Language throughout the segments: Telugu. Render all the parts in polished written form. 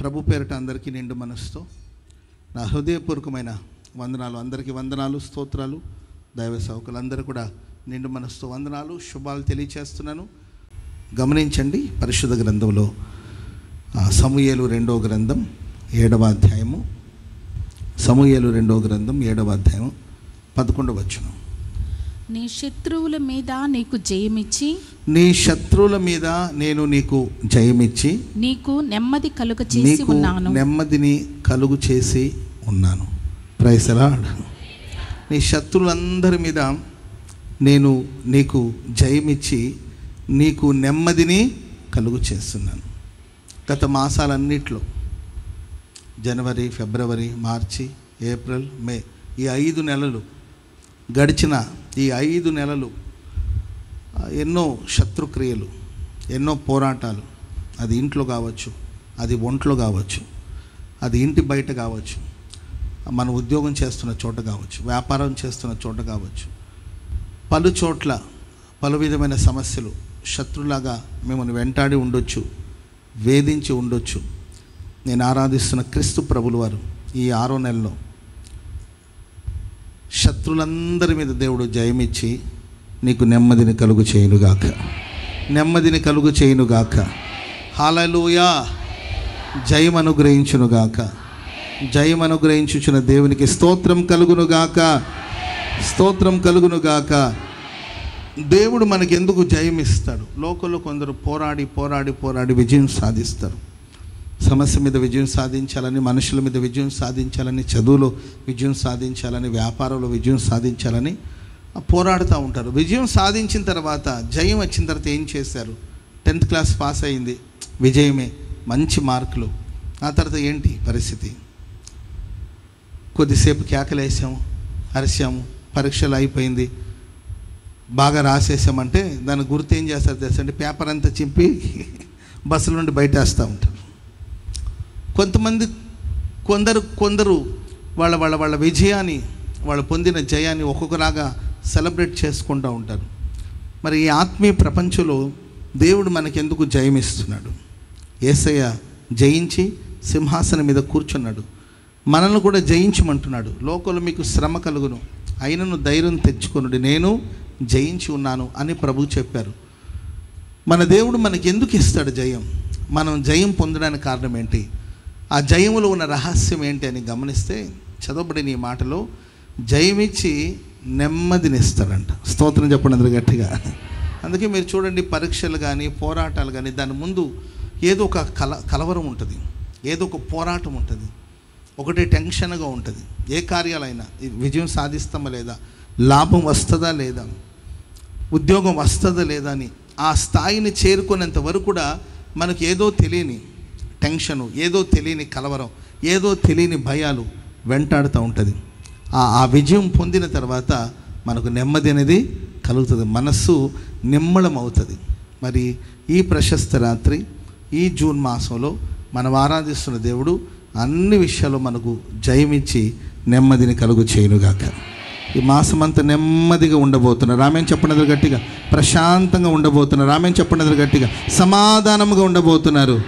ప్రభు పేరిట అందరికీ నిండు మనసుతో నా హృదయపూర్వకమైన వందనాలు. అందరికీ వందనాలు, స్తోత్రాలు. దైవ సేవకులందరూ కూడా నిండు మనసుతో వందనాలు, శుభాలు తెలియచేస్తున్నాను. గమనించండి, పరిశుద్ధ గ్రంథంలో సమూయేలు 2వ గ్రంథం 7వ అధ్యాయము, సమూయేలు 2వ గ్రంథం 7వ అధ్యాయం 11వ వచనం. నీ శత్రువుల మీద నీకు జయమిచ్చి, నీ శత్రువుల మీద నేను నీకు జయమిచ్చి, నీకు నెమ్మది కలుగ చేసి ఉన్నాను. నెమ్మదిని కలుగు చేసి ఉన్నాను. Praise the lord. నీ శత్రువులందరి మీద నేను నీకు జయమిచ్చి నీకు నెమ్మదిని కలుగు చేస్తున్నాను. గత మాసాలన్నిట్లో జనవరి, ఫిబ్రవరి, మార్చి, ఏప్రిల్, మే, ఈ 5 నెలలు గడిచిన ఈ 5 నెలలు ఎన్నో శత్రుక్రియలు, ఎన్నో పోరాటాలు. అది ఇంట్లో కావచ్చు, అది ఒంట్లో కావచ్చు, అది ఇంటి బయట కావచ్చు, మన ఉద్యోగం చేస్తున్న చోట కావచ్చు, వ్యాపారం చేస్తున్న చోట కావచ్చు, పలు చోట్ల పలు విధమైన సమస్యలు శత్రులాగా మిమ్మల్ని వెంటాడి ఉండొచ్చు, వేధించి ఉండొచ్చు. నేను ఆరాధిస్తున్న క్రీస్తు ప్రభులు వారు ఈ 6వ నెలలో శత్రులందరి మీద దేవుడు జయమిచ్చి నీకు నెమ్మదిని కలుగు చేయునుగాక, నెమ్మదిని కలుగు చేయునుగాక. హల్లెలూయా. జయం అనుగ్రహించునుగాక. జయం అనుగ్రహించుచున్న దేవునికి స్తోత్రం కలుగునుగాక, స్తోత్రం కలుగునుగాక. దేవుడు మనకి ఎందుకు జయం ఇస్తాడు? లోకంలో కొందరు పోరాడి పోరాడి పోరాడి విజయం సాధిస్తారు. సమస్య మీద విజయం సాధించాలని, మనుషుల మీద విజయం సాధించాలని, చదువులో విజయం సాధించాలని, వ్యాపారంలో విజయం సాధించాలని పోరాడుతూ ఉంటారు. విజయం సాధించిన తర్వాత, జయం వచ్చిన తర్వాత ఏం చేశారు? 10th క్లాస్ పాస్ అయింది, విజయమే, మంచి మార్కులు. ఆ తర్వాత ఏంటి పరిస్థితి? కొద్దిసేపు కేకలేసాము, అరిసాము, పరీక్షలు అయిపోయింది, బాగా రాసేసామంటే దాని గుర్తు ఏం చేస్తారు తెలుసా? అంటే పేపర్ అంతా చింపి బస్సుల నుండి బయట వేస్తూ ఉంటారు. కొందరు వాళ్ళ విజయాన్ని, వాళ్ళు పొందిన జయాన్ని ఒక్కొక్కలాగా సెలబ్రేట్ చేసుకుంటూ ఉంటారు. మరి ఈ ఆత్మీయ ప్రపంచంలో దేవుడు మనకెందుకు జయమిస్తున్నాడు? యేసయ్య జయించి సింహాసనం మీద కూర్చున్నాడు. మనల్ని కూడా జయించమంటున్నాడు. లోకంలో మీకు శ్రమ కలుగును, అయినను ధైర్యం తెచ్చుకొనుడి, నేను జయించి ఉన్నాను అని ప్రభువు చెప్పారు. మన దేవుడు మనకి ఎందుకు ఇస్తాడు జయం? మనం జయం పొందడానికి కారణం ఏంటి? ఆ జయములో ఉన్న రహస్యం ఏంటి అని గమనిస్తే, చదవబడిన ఈ మాటలో జయమిచ్చి నెమ్మదిని ఇస్తాడంట. స్తోత్రం చెప్పండి అందరూ గట్టిగా. అందుకే మీరు చూడండి, పరీక్షలు కానీ పోరాటాలు కానీ దాని ముందు ఏదో ఒక కలవరం ఉంటుంది, ఏదో ఒక పోరాటం ఉంటుంది, ఒకటి టెన్షన్గా ఉంటుంది. ఏ కార్యాలైనా విజయం సాధిస్తామా లేదా, లాభం వస్తుందా లేదా, ఉద్యోగం వస్తుందా లేదా అని ఆ స్థాయిని చేరుకునేంత వరకు కూడా మనకు ఏదో తెలియని టెన్షను, ఏదో తెలియని కలవరం, ఏదో తెలియని భయాలు వెంటాడుతూ ఉంటుంది. ఆ విజయం పొందిన తర్వాత మనకు నెమ్మది అనేది కలుగుతుంది, మనస్సు నిమ్మళం అవుతుంది. మరి ఈ ప్రశస్త రాత్రి, ఈ జూన్ మాసంలో మనం ఆరాధిస్తున్న దేవుడు అన్ని విషయాల్లో మనకు జయమిచ్చి నెమ్మదిని కలుగు చేయునుగాక. ఈ మాసం అంతా నెమ్మదిగా ఉండబోతున్నారు. రామేం చెప్పండి గట్టిగా. ప్రశాంతంగా ఉండబోతున్నారు. రామేం చెప్పండి గట్టిగా. సమాధానంగా ఉండబోతున్నారు.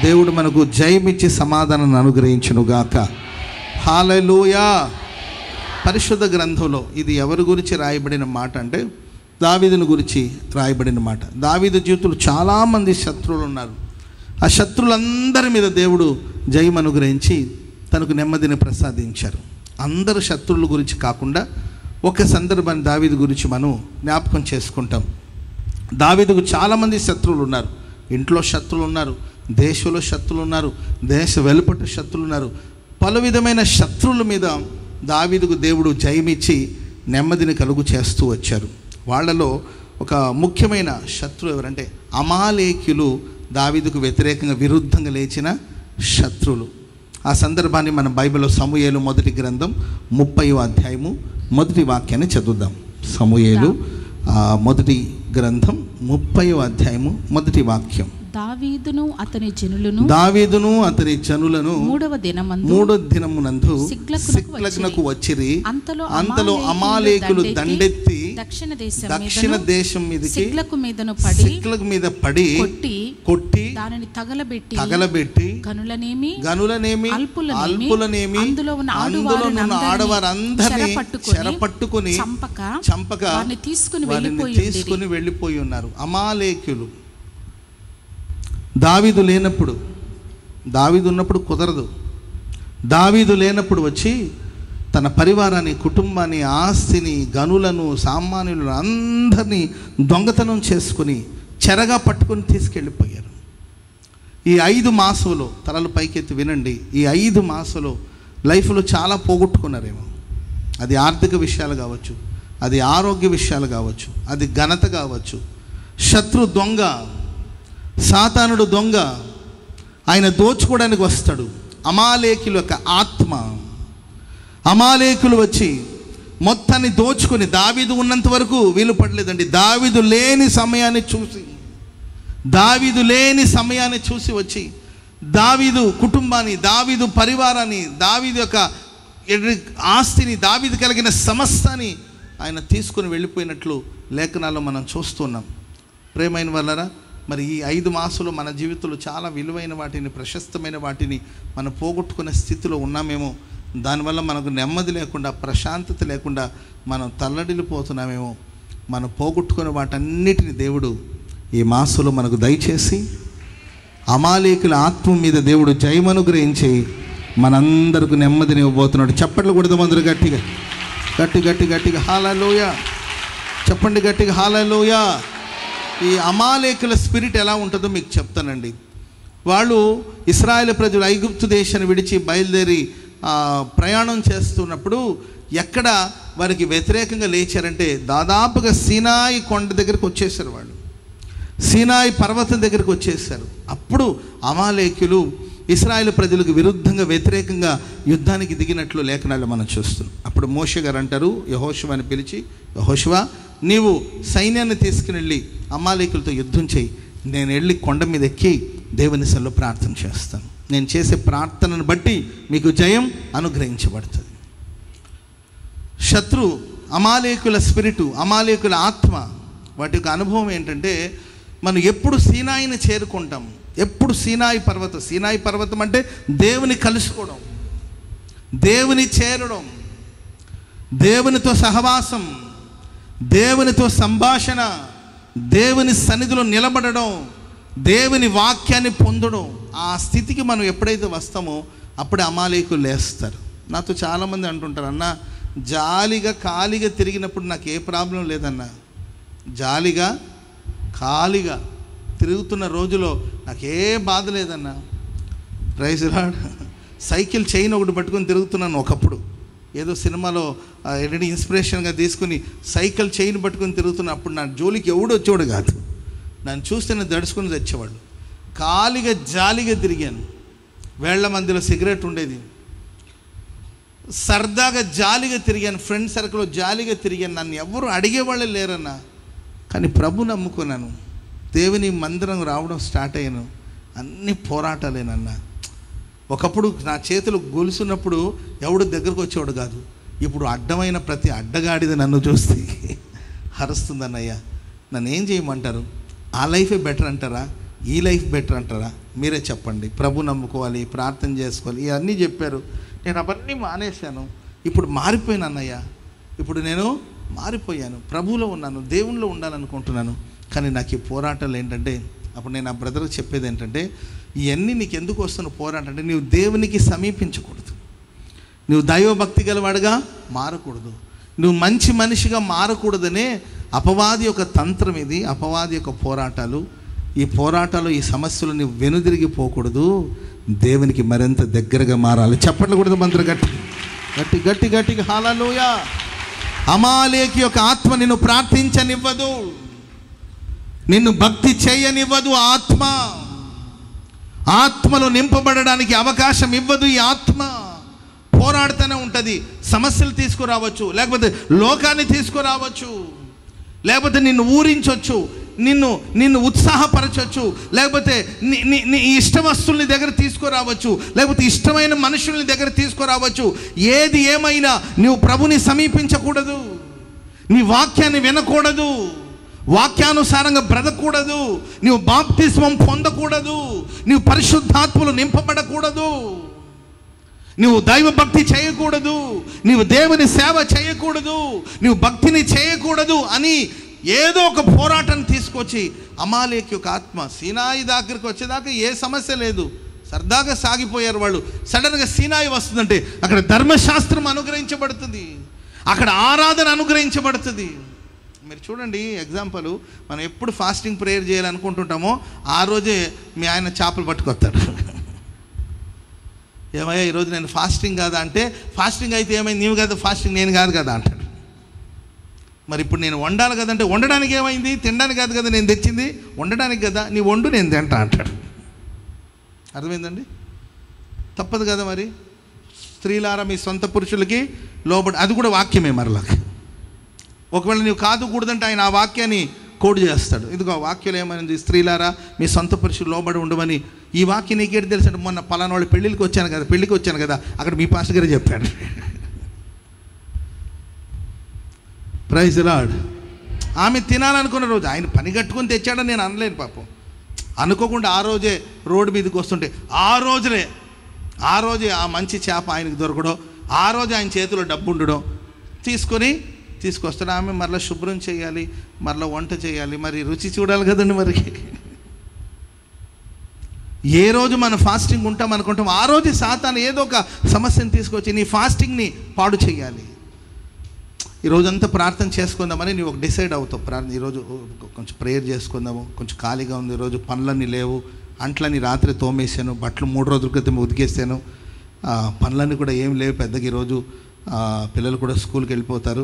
దేవుడు మనకు జయమిచ్చి సమాధానాన్ని అనుగ్రహించునుగాక. హల్లెలూయా. పరిశుద్ధ గ్రంథంలో ఇది ఎవరి గురించి రాయబడిన మాట అంటే, దావీదుని గురించి రాయబడిన మాట. దావీదు జీవితంలో చాలామంది శత్రువులు ఉన్నారు. ఆ శత్రువులందరి మీద దేవుడు జయం అనుగ్రహించి తనకు నెమ్మదిని ప్రసాదించారు. అందరు శత్రువుల గురించి కాకుండా ఒక సందర్భాన్ని దావీదు గురించి మనం జ్ఞాపకం చేసుకుంటాం. దావీదుకు చాలామంది శత్రువులు ఉన్నారు. ఇంట్లో శత్రువులు ఉన్నారు, దేశంలో శత్రువులు ఉన్నారు, దేశ వెలుపట శత్రువులు ఉన్నారు. పలు విధమైన శత్రువుల మీద దావీదుకు దేవుడు జయమిచ్చి నెమ్మదిని కలుగు చేస్తూ వచ్చారు. వాళ్ళలో ఒక ముఖ్యమైన శత్రువు ఎవరంటే అమాలేకీయులు, దావీదుకు వ్యతిరేకంగా విరుద్ధంగా లేచిన శత్రువులు. ఆ సందర్భాన్ని మనం బైబిల్లో సమూయేలు 1వ గ్రంథం 30వ అధ్యాయము 1వ వాక్యాన్ని చదువుదాం. సమూయేలు 1వ గ్రంథం 30వ అధ్యాయము 1వ వాక్యం. దావీదును అతని జనులను మూడవ దినమునందు సిక్లగునకు వచ్చిరి. అంతలో అమాలేకులు దండెత్తి దక్షిణ దేశం మీదకి సిక్లగు మీద పడి కొట్టి దానిని తగలబెట్టి గనులనేమి అల్పులనేమి అందులో ఉన్న ఆడవారందరినీ చెరపట్టుకుని చంపక వారిని తీసుకుని వెళ్ళిపోయి ఉన్నారు. అమాలేకులు. దావీదు లేనప్పుడు, దావీదు ఉన్నప్పుడు కుదరదు. దావీదు లేనప్పుడు వచ్చి తన పరివారాన్ని, కుటుంబాన్ని, ఆస్తిని, గనులను, సామాన్యులను అందరినీ దొంగతనం చేసుకుని చెరగా పట్టుకొని తీసుకెళ్ళిపోయారు. ఈ 5 మాసంలో తలలు పైకెత్తి వినండి, ఈ 5 మాసంలో లైఫ్లో చాలా పోగొట్టుకున్నారేమో. అది ఆర్థిక విషయాలు కావచ్చు, అది ఆరోగ్య విషయాలు కావచ్చు, అది ఘనత కావచ్చు. శత్రు దొంగ, సాతానుడు దొంగ, ఆయన దోచుకోవడానికి వస్తాడు. అమాలేకుల యొక్క ఆత్మ, అమాలేకులు వచ్చి మొత్తాన్ని దోచుకొని, దావీదు ఉన్నంత వరకు వీలు పడలేదండి. దావీదు లేని సమయాన్ని చూసి వచ్చి దావీదు కుటుంబాన్ని, దావీదు పరివారాన్ని, దావీదు యొక్క ఆస్తిని, దావీదు కలిగిన సమస్తాన్ని ఆయన తీసుకుని వెళ్ళిపోయినట్లు లేఖనాల్లో మనం చూస్తున్నాం. ప్రేమైన వాళ్ళరా, మరి ఈ 5 మాసాలు మన జీవితంలో చాలా విలువైన వాటిని, ప్రశస్తమైన వాటిని మనం పోగొట్టుకునే స్థితిలో ఉన్నామేమో. దానివల్ల మనకు నెమ్మది లేకుండా, ప్రశాంతత లేకుండా మనం తల్లడిల్లిపోతున్నామేమో. మనం పోగొట్టుకునే వాటన్నిటిని దేవుడు ఈ మాసంలో మనకు దయచేసి అమాలేకుల ఆత్మ మీద దేవుడు జయమనుగ్రహించి మనందరికి నెమ్మదిని ఇవ్వబోతున్నాడు. చప్పట్లు కొడదాం అందరూ గట్టిగా, గట్టిగా హల్లెలూయా చెప్పండి, గట్టిగా హల్లెలూయా. ఈ అమాలేకుల స్పిరిట్ ఎలా ఉంటుందో మీకు చెప్తానండి. వాళ్ళు ఇశ్రాయేలు ప్రజలు ఐగుప్తు దేశాన్ని విడిచి బయలుదేరి ప్రయాణం చేస్తున్నప్పుడు ఎక్కడ వారికి వ్యతిరేకంగా లేచారంటే దాదాపుగా సీనాయి కొండ దగ్గరికి వచ్చేసారు. వాళ్ళు సీనాయి పర్వతం దగ్గరికి వచ్చేసారు. అప్పుడు అమాలేకులు ఇశ్రాయేలు ప్రజలకు విరుద్ధంగా, వ్యతిరేకంగా యుద్ధానికి దిగినట్లు లేఖనాలు మనం చూస్తున్నాం. అప్పుడు మోషే గారు అంటారు, యెహోషువని పిలిచి, యెహోషువా, నీవు సైన్యాన్ని తీసుకుని వెళ్ళి అమాలేకులతో యుద్ధం చేయి. నేను వెళ్ళి కొండ మీద ఎక్కి దేవుని సన్నిధిలో ప్రార్థన చేస్తాను. నేను చేసే ప్రార్థనను బట్టి మీకు జయం అనుగ్రహించబడుతుంది. శత్రు అమాలేకుల స్పిరిటు, అమాలేకుల ఆత్మ, వాటి యొక్క అనుభవం ఏంటంటే, మనం ఎప్పుడు సీనాయిని చేరుకుంటాం. ఎప్పుడు సీనాయి పర్వతం అంటే దేవుని కలుసుకోవడం, దేవుని చేరడం, దేవునితో సహవాసం, దేవునితో సంభాషణ, దేవుని సన్నిధిలో నిలబడడం, దేవుని వాక్యాన్ని పొందడం. ఆ స్థితికి మనం ఎప్పుడైతే వస్తామో అప్పుడే అమాలేకులు లేస్తారు. నాతో చాలామంది అంటుంటారు, అన్న జాలిగా ఖాళీగా తిరిగినప్పుడు నాకు ఏ ప్రాబ్లం లేదన్నా, జాలిగా ఖాళీగా తిరుగుతున్న రోజులో నాకే బాధ లేదన్నా. Praise lord. సైకిల్ చైన్ ఒకటి పట్టుకొని తిరుగుతున్నాను ఒకప్పుడు, ఏదో సినిమాలో ఎడిటి ఇన్స్పిరేషన్గా తీసుకుని సైకిల్ చైన్ పట్టుకొని తిరుగుతున్నా. అప్పుడు నా జోలికి ఎవడు వచ్చేవాడు కాదు, నన్ను చూస్తే నేను దడుచుకుని తెచ్చేవాడు. ఖాళీగా జాలీగా తిరిగాను. వేళ్ల మధ్యలో సిగరెట్ ఉండేది, సరదాగా జాలీగా తిరిగాను. ఫ్రెండ్ సర్కిల్లో జాలీగా తిరిగాను. నన్ను ఎవరు అడిగేవాళ్ళే లేరన్నా. కానీ ప్రభు నమ్ముకున్నాను. దేవుని మందిరం రావడం స్టార్ట్ అయ్యాను. అన్ని పోరాటాలేనన్నా. ఒకప్పుడు నా చేతులు గొలుసున్నప్పుడు ఎవడు దగ్గరకు వచ్చేవాడు కాదు. ఇప్పుడు అడ్డమైన ప్రతి అడ్డగాడిది నన్ను చూస్తే హరుస్తుందన్నయ్య. నన్ను ఏం చేయమంటారు? ఆ లైఫే బెటర్ అంటారా, ఈ లైఫ్ బెటర్ అంటారా? మీరే చెప్పండి. ప్రభు నమ్ముకోవాలి, ప్రార్థన చేసుకోవాలి, ఇవన్నీ చెప్పారు. నేను అవన్నీ మానేశాను. ఇప్పుడు మారిపోయాను అన్నయ్య. ఇప్పుడు నేను మారిపోయాను, ప్రభువులో ఉన్నాను, దేవునిలో ఉండాలనుకుంటున్నాను. కానీ నాకు ఈ పోరాటాలు ఏంటంటే, అప్పుడు నేను ఆ బ్రదర్కి చెప్పేది ఏంటంటే, ఇవన్నీ నీకు ఎందుకు వస్తున్న పోరాటం అంటే, నువ్వు దేవునికి సమీపించకూడదు, నువ్వు దైవభక్తి గలవాడుగా మారకూడదు, నువ్వు మంచి మనిషిగా మారకూడదనే అపవాది యొక్క తంత్రం ఇది, అపవాది యొక్క పోరాటాలు. ఈ పోరాటాలు, ఈ సమస్యలు నువ్వు వెనుదిరిగిపోకూడదు, దేవునికి మరింత దగ్గరగా మారాలి. చెప్పకూడదు మంత్ర గట్టిగా హల్లెలూయా. అమాలేకి యొక్క ఆత్మ నిన్ను ప్రార్థించనివ్వదు, నిన్ను భక్తి చేయనివ్వదు. ఆత్మలో నింపబడడానికి అవకాశం ఇవ్వదు. ఈ ఆత్మ పోరాడుతూనే ఉంటుంది. సమస్యలు తీసుకురావచ్చు, లేకపోతే లోకాన్ని తీసుకురావచ్చు, లేకపోతే నిన్ను ఊరించవచ్చు, నిన్ను ఉత్సాహపరచవచ్చు, లేకపోతే నీ ఇష్ట వస్తువుల్ని దగ్గర తీసుకురావచ్చు, లేకపోతే ఇష్టమైన మనుషుల్ని దగ్గర తీసుకురావచ్చు. ఏది ఏమైనా నువ్వు ప్రభుని సమీపించకూడదు. నీ వాక్యాన్ని వినకూడదు, వాక్యానుసారంగా బ్రతకూడదు, నీవు బాప్తిస్మం పొందకూడదు, నీవు పరిశుద్ధాత్మలు నింపబడకూడదు, నువ్వు దైవభక్తి చేయకూడదు, నీవు దేవుని సేవ చేయకూడదు, నువ్వు భక్తిని చేయకూడదు అని ఏదో ఒక పోరాటాన్ని తీసుకొచ్చి అమాలేక్ యొక్క ఆత్మ సీనాయి దగ్గరికి వచ్చేదాకా ఏ సమస్య లేదు, సరదాగా సాగిపోయారు వాళ్ళు. సడన్గా సీనాయి వస్తుందంటే అక్కడ ధర్మశాస్త్రం అనుగ్రహించబడుతుంది, అక్కడ ఆరాధన అనుగ్రహించబడుతుంది. మీరు చూడండి, ఎగ్జాంపుల్, మనం ఎప్పుడు ఫాస్టింగ్ ప్రేయర్ చేయాలనుకుంటుంటామో ఆ రోజే మీ ఆయన చేపలు పట్టుకొస్తాడు. ఏమయ్యా ఈరోజు నేను ఫాస్టింగ్ కాదా అంటే, ఫాస్టింగ్ అయితే ఏమైంది, నీవు కదా ఫాస్టింగ్, నేను కాదు కదా అంటాడు. మరి ఇప్పుడు నేను వండాలి కదంటే, వండడానికి ఏమైంది, తినడానికి కాదు కదా నేను తెచ్చింది, వండడానికి కదా, నీ వండు నేను తింటా అంటాడు. అర్థమైందండి? తప్పదు కదా మరి. స్త్రీలారా మీ సొంత పురుషులకి లోబడి, అది కూడా వాక్యమే మరలా. ఒకవేళ నీవు కాదు కూడదంటే ఆయన ఆ వాక్యాన్ని కోడ్ చేస్తాడు. ఇదిగో వాక్యం ఏమైంది, స్త్రీలారా మీ సొంత పురుషులు లోబడి ఉండమని. ఈ వాక్యం నీకేంటి తెలుసు? మొన్న పలానా వాళ్ళు పెళ్ళికి వచ్చాను కదా అక్కడ మీ పాస్టర్ గారే చెప్పాడు. Praise the lord. ఆమె తినాలనుకున్న రోజు ఆయన పని కట్టుకొని తెచ్చాడని నేను అనలేను పాపం. అనుకోకుండా ఆ రోజే రోడ్డు మీదకి వస్తుంటే ఆ రోజే ఆ మంచి చేప ఆయనకు దొరకడం, ఆ రోజే ఆయన చేతిలో డబ్బు ఉండడం, తీసుకొస్తాడు. ఆమె మరలా శుభ్రం చేయాలి, మరలా వంట చేయాలి, మరి రుచి చూడాలి కదండి. మరి ఏ రోజు మనం ఫాస్టింగ్ ఉంటాం అనుకుంటాం ఆ రోజు సాతాను ఏదో ఒక సమస్యను తీసుకొచ్చి నీ ఫాస్టింగ్ని పాడు చేయాలి. ఈరోజంతా ప్రార్థన చేసుకుందామని నీవు ఒక డిసైడ్ అవుతావు. ఈరోజు కొంచెం ప్రేయర్ చేసుకుందాము, కొంచెం ఖాళీగా ఉంది, ఈరోజు పనులన్నీ లేవు, అంట్లని రాత్రి తోమేసాను, బట్టలు 3 రోజుల క్రితం ఉతికేసాను, పనులన్నీ కూడా ఏం లేవు పెద్దగా. ఈరోజు పిల్లలు కూడా స్కూల్కి వెళ్ళిపోతారు,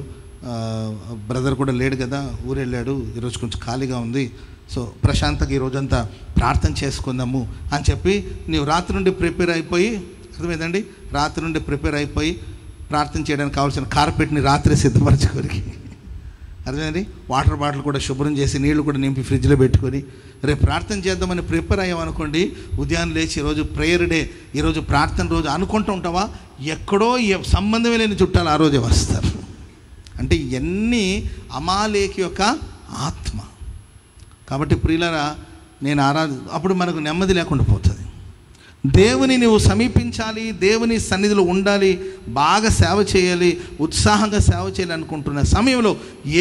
బ్రదర్ కూడా లేడు కదా, ఊరు వెళ్ళాడు, ఈరోజు కొంచెం ఖాళీగా ఉంది, సో ప్రశాంతంగా ఈరోజంతా ప్రార్థన చేసుకుందాము అని చెప్పి నీవు రాత్రి నుండి ప్రిపేర్ అయిపోయి, అర్థమైందండి, రాత్రి నుండి ప్రిపేర్ అయిపోయి ప్రార్థన చేయడానికి కావాల్సిన కార్పెట్ని రాత్రి సిద్ధపరచుకొని, అర్థమైంది, వాటర్ బాటిల్ కూడా శుభ్రం చేసి నీళ్లు కూడా నింపి ఫ్రిడ్జ్లో పెట్టుకొని రేపు ప్రార్థన చేద్దామని ప్రిపేర్ అయ్యామనుకోండి, ఉదయం లేచి ఈరోజు ప్రేయర్ డే, ఈరోజు ప్రార్థన రోజు అనుకుంటూ ఉంటావా, ఎక్కడో సంబంధమే లేని చుట్టాలు ఆ రోజే వస్తారు. అంటే ఇవన్నీ అమాలేకి యొక్క ఆత్మ. కాబట్టి ప్రియులారా, నేను అప్పుడు మనకు నెమ్మది లేకుండా పోతుంది. దేవుని నువ్వు సమీపించాలి, దేవుని సన్నిధిలో ఉండాలి, బాగా సేవ చేయాలి, ఉత్సాహంగా సేవ చేయాలి అనుకుంటున్న సమయంలో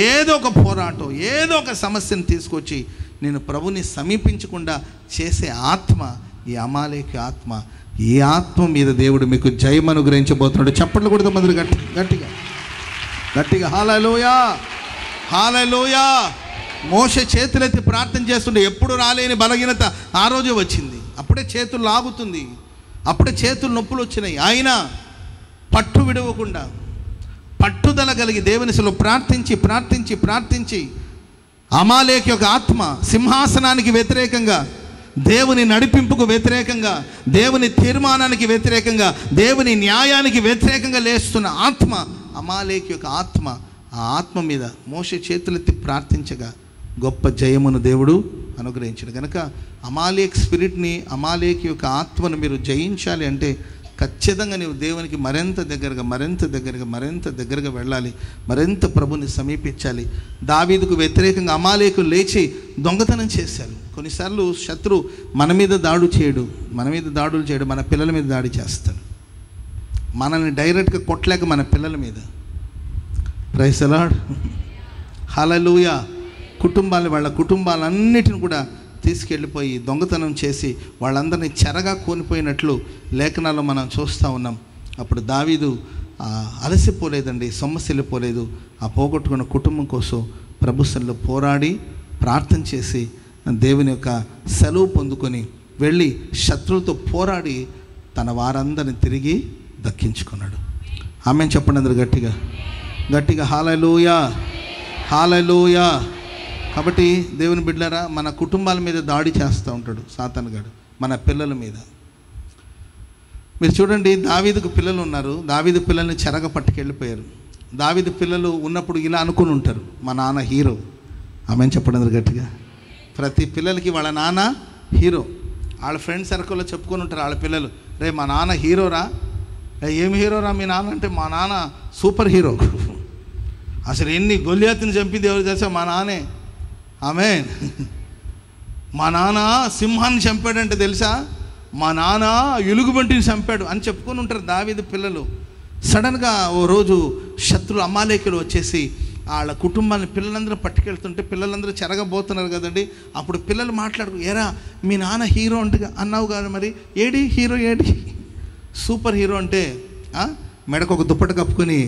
ఏదో ఒక పోరాటం, ఏదో ఒక సమస్యను తీసుకొచ్చి నేను ప్రభుని సమీపించకుండా చేసే ఆత్మ ఈ అమాలేకి ఆత్మ. ఈ ఆత్మ మీద దేవుడు మీకు జయం అనుగ్రహించబోతున్నాడు. చప్పట్లు కొడుతూ మంది గట్టిగా హల్లెలూయా, హల్లెలూయా. మోషే చేతులెత్తి ప్రార్థన చేస్తుంటే ఎప్పుడు రాలేని బలహీనత ఆ రోజే వచ్చింది. అప్పుడే చేతులు లాగుతుంది, అప్పుడే చేతులు నొప్పులు వచ్చినాయి. అయినా పట్టు విడవకుండా పట్టుదల కలిగి దేవునిలో ప్రార్థించి అమాలేకి యొక్క ఆత్మ సింహాసనానికి వ్యతిరేకంగా, దేవుని నడిపింపుకు వ్యతిరేకంగా, దేవుని తీర్మానానికి వ్యతిరేకంగా, దేవుని న్యాయానికి వ్యతిరేకంగా లేస్తున్న ఆత్మ అమాలేకి యొక్క ఆత్మ. ఆ ఆత్మ మీద మోషే చేతులెత్తి ప్రార్థించగా గొప్ప జయమును దేవుడు అనుగ్రహించాడు. కనుక అమాలేక్ స్పిరిట్ని, అమాలేక్ యొక్క ఆత్మను మీరు జయించాలి అంటే ఖచ్చితంగా నీవు దేవునికి మరింత దగ్గరగా వెళ్ళాలి, మరింత ప్రభుని సమీపించాలి. దావీదుకు వ్యతిరేకంగా అమాలేకు లేచి దొంగతనం చేశారు. కొన్నిసార్లు శత్రు మన మీద దాడులు చేయడు, మన పిల్లల మీద దాడి చేస్తాడు. మనల్ని డైరెక్ట్గా కొట్టలేక మన పిల్లల మీద. ప్రైజ్ ది లార్డ్, హల్లెలూయా. వాళ్ళ కుటుంబాలన్నిటిని కూడా తీసుకెళ్ళిపోయి దొంగతనం చేసి వాళ్ళందరినీ చెరగా కోల్పోయినట్లు లేఖనాల్లో మనం చూస్తూ ఉన్నాం. అప్పుడు దావీదు అలసిపోలేదండి, సొమ్మసిల్లిపోలేదు. ఆ పోగొట్టుకున్న కుటుంబం కోసం ప్రభుత్వంలో పోరాడి ప్రార్థన చేసి దేవుని యొక్క సెలవు పొందుకొని వెళ్ళి శత్రువులతో పోరాడి తన వారందరిని తిరిగి దక్కించుకున్నాడు. ఆమెన్ చెప్పండి అందరు గట్టిగా హల్లెలూయా, హల్లెలూయా. కాబట్టి దేవుని బిడ్డలారా, మన కుటుంబాల మీద దాడి చేస్తూ ఉంటాడు సాతాను గాడు, మన పిల్లల మీద. మీరు చూడండి, దావీదుకు పిల్లలు ఉన్నారు, దావీదు పిల్లల్ని చెరగ పట్టుకెళ్ళిపోయారు. దావీదు పిల్లలు ఉన్నప్పుడు ఇలా అనుకుని ఉంటారు, మా నాన్న హీరో. ఆమెన్ చెప్పండి అందరు గట్టిగా. ప్రతి పిల్లలకి వాళ్ళ నాన్న హీరో. వాళ్ళ ఫ్రెండ్ సర్కిల్లో చెప్పుకొని ఉంటారు వాళ్ళ పిల్లలు, రే మా నాన్న హీరోరా. ఏమి హీరోరా మీ నాన్న అంటే, మా నాన్న సూపర్ హీరో. అసలు ఎన్ని గొల్లియాతుని చంపింది ఎవరు తెలుసా? మా నాన్నే. ఆమేన్. మా నాన్న సింహాన్ని చంపాడంటే తెలుసా? మా నాన్న ఎలుగుబంటిని చంపాడు అని చెప్పుకొని ఉంటారు దావీదు పిల్లలు. సడన్గా ఓ రోజు శత్రులు అమాలేకులు వచ్చేసి వాళ్ళ కుటుంబాన్ని పిల్లలందరూ పట్టుకెళ్తుంటే పిల్లలందరూ చెరగబోతున్నారు కదండి. అప్పుడు పిల్లలు మాట్లాడుకు, ఏరా మీ నాన్న హీరో అంటే అన్నావు కదా, మరి AD hero, AD super hero అంటే మెడకు ఒక దుప్పట కప్పుకొని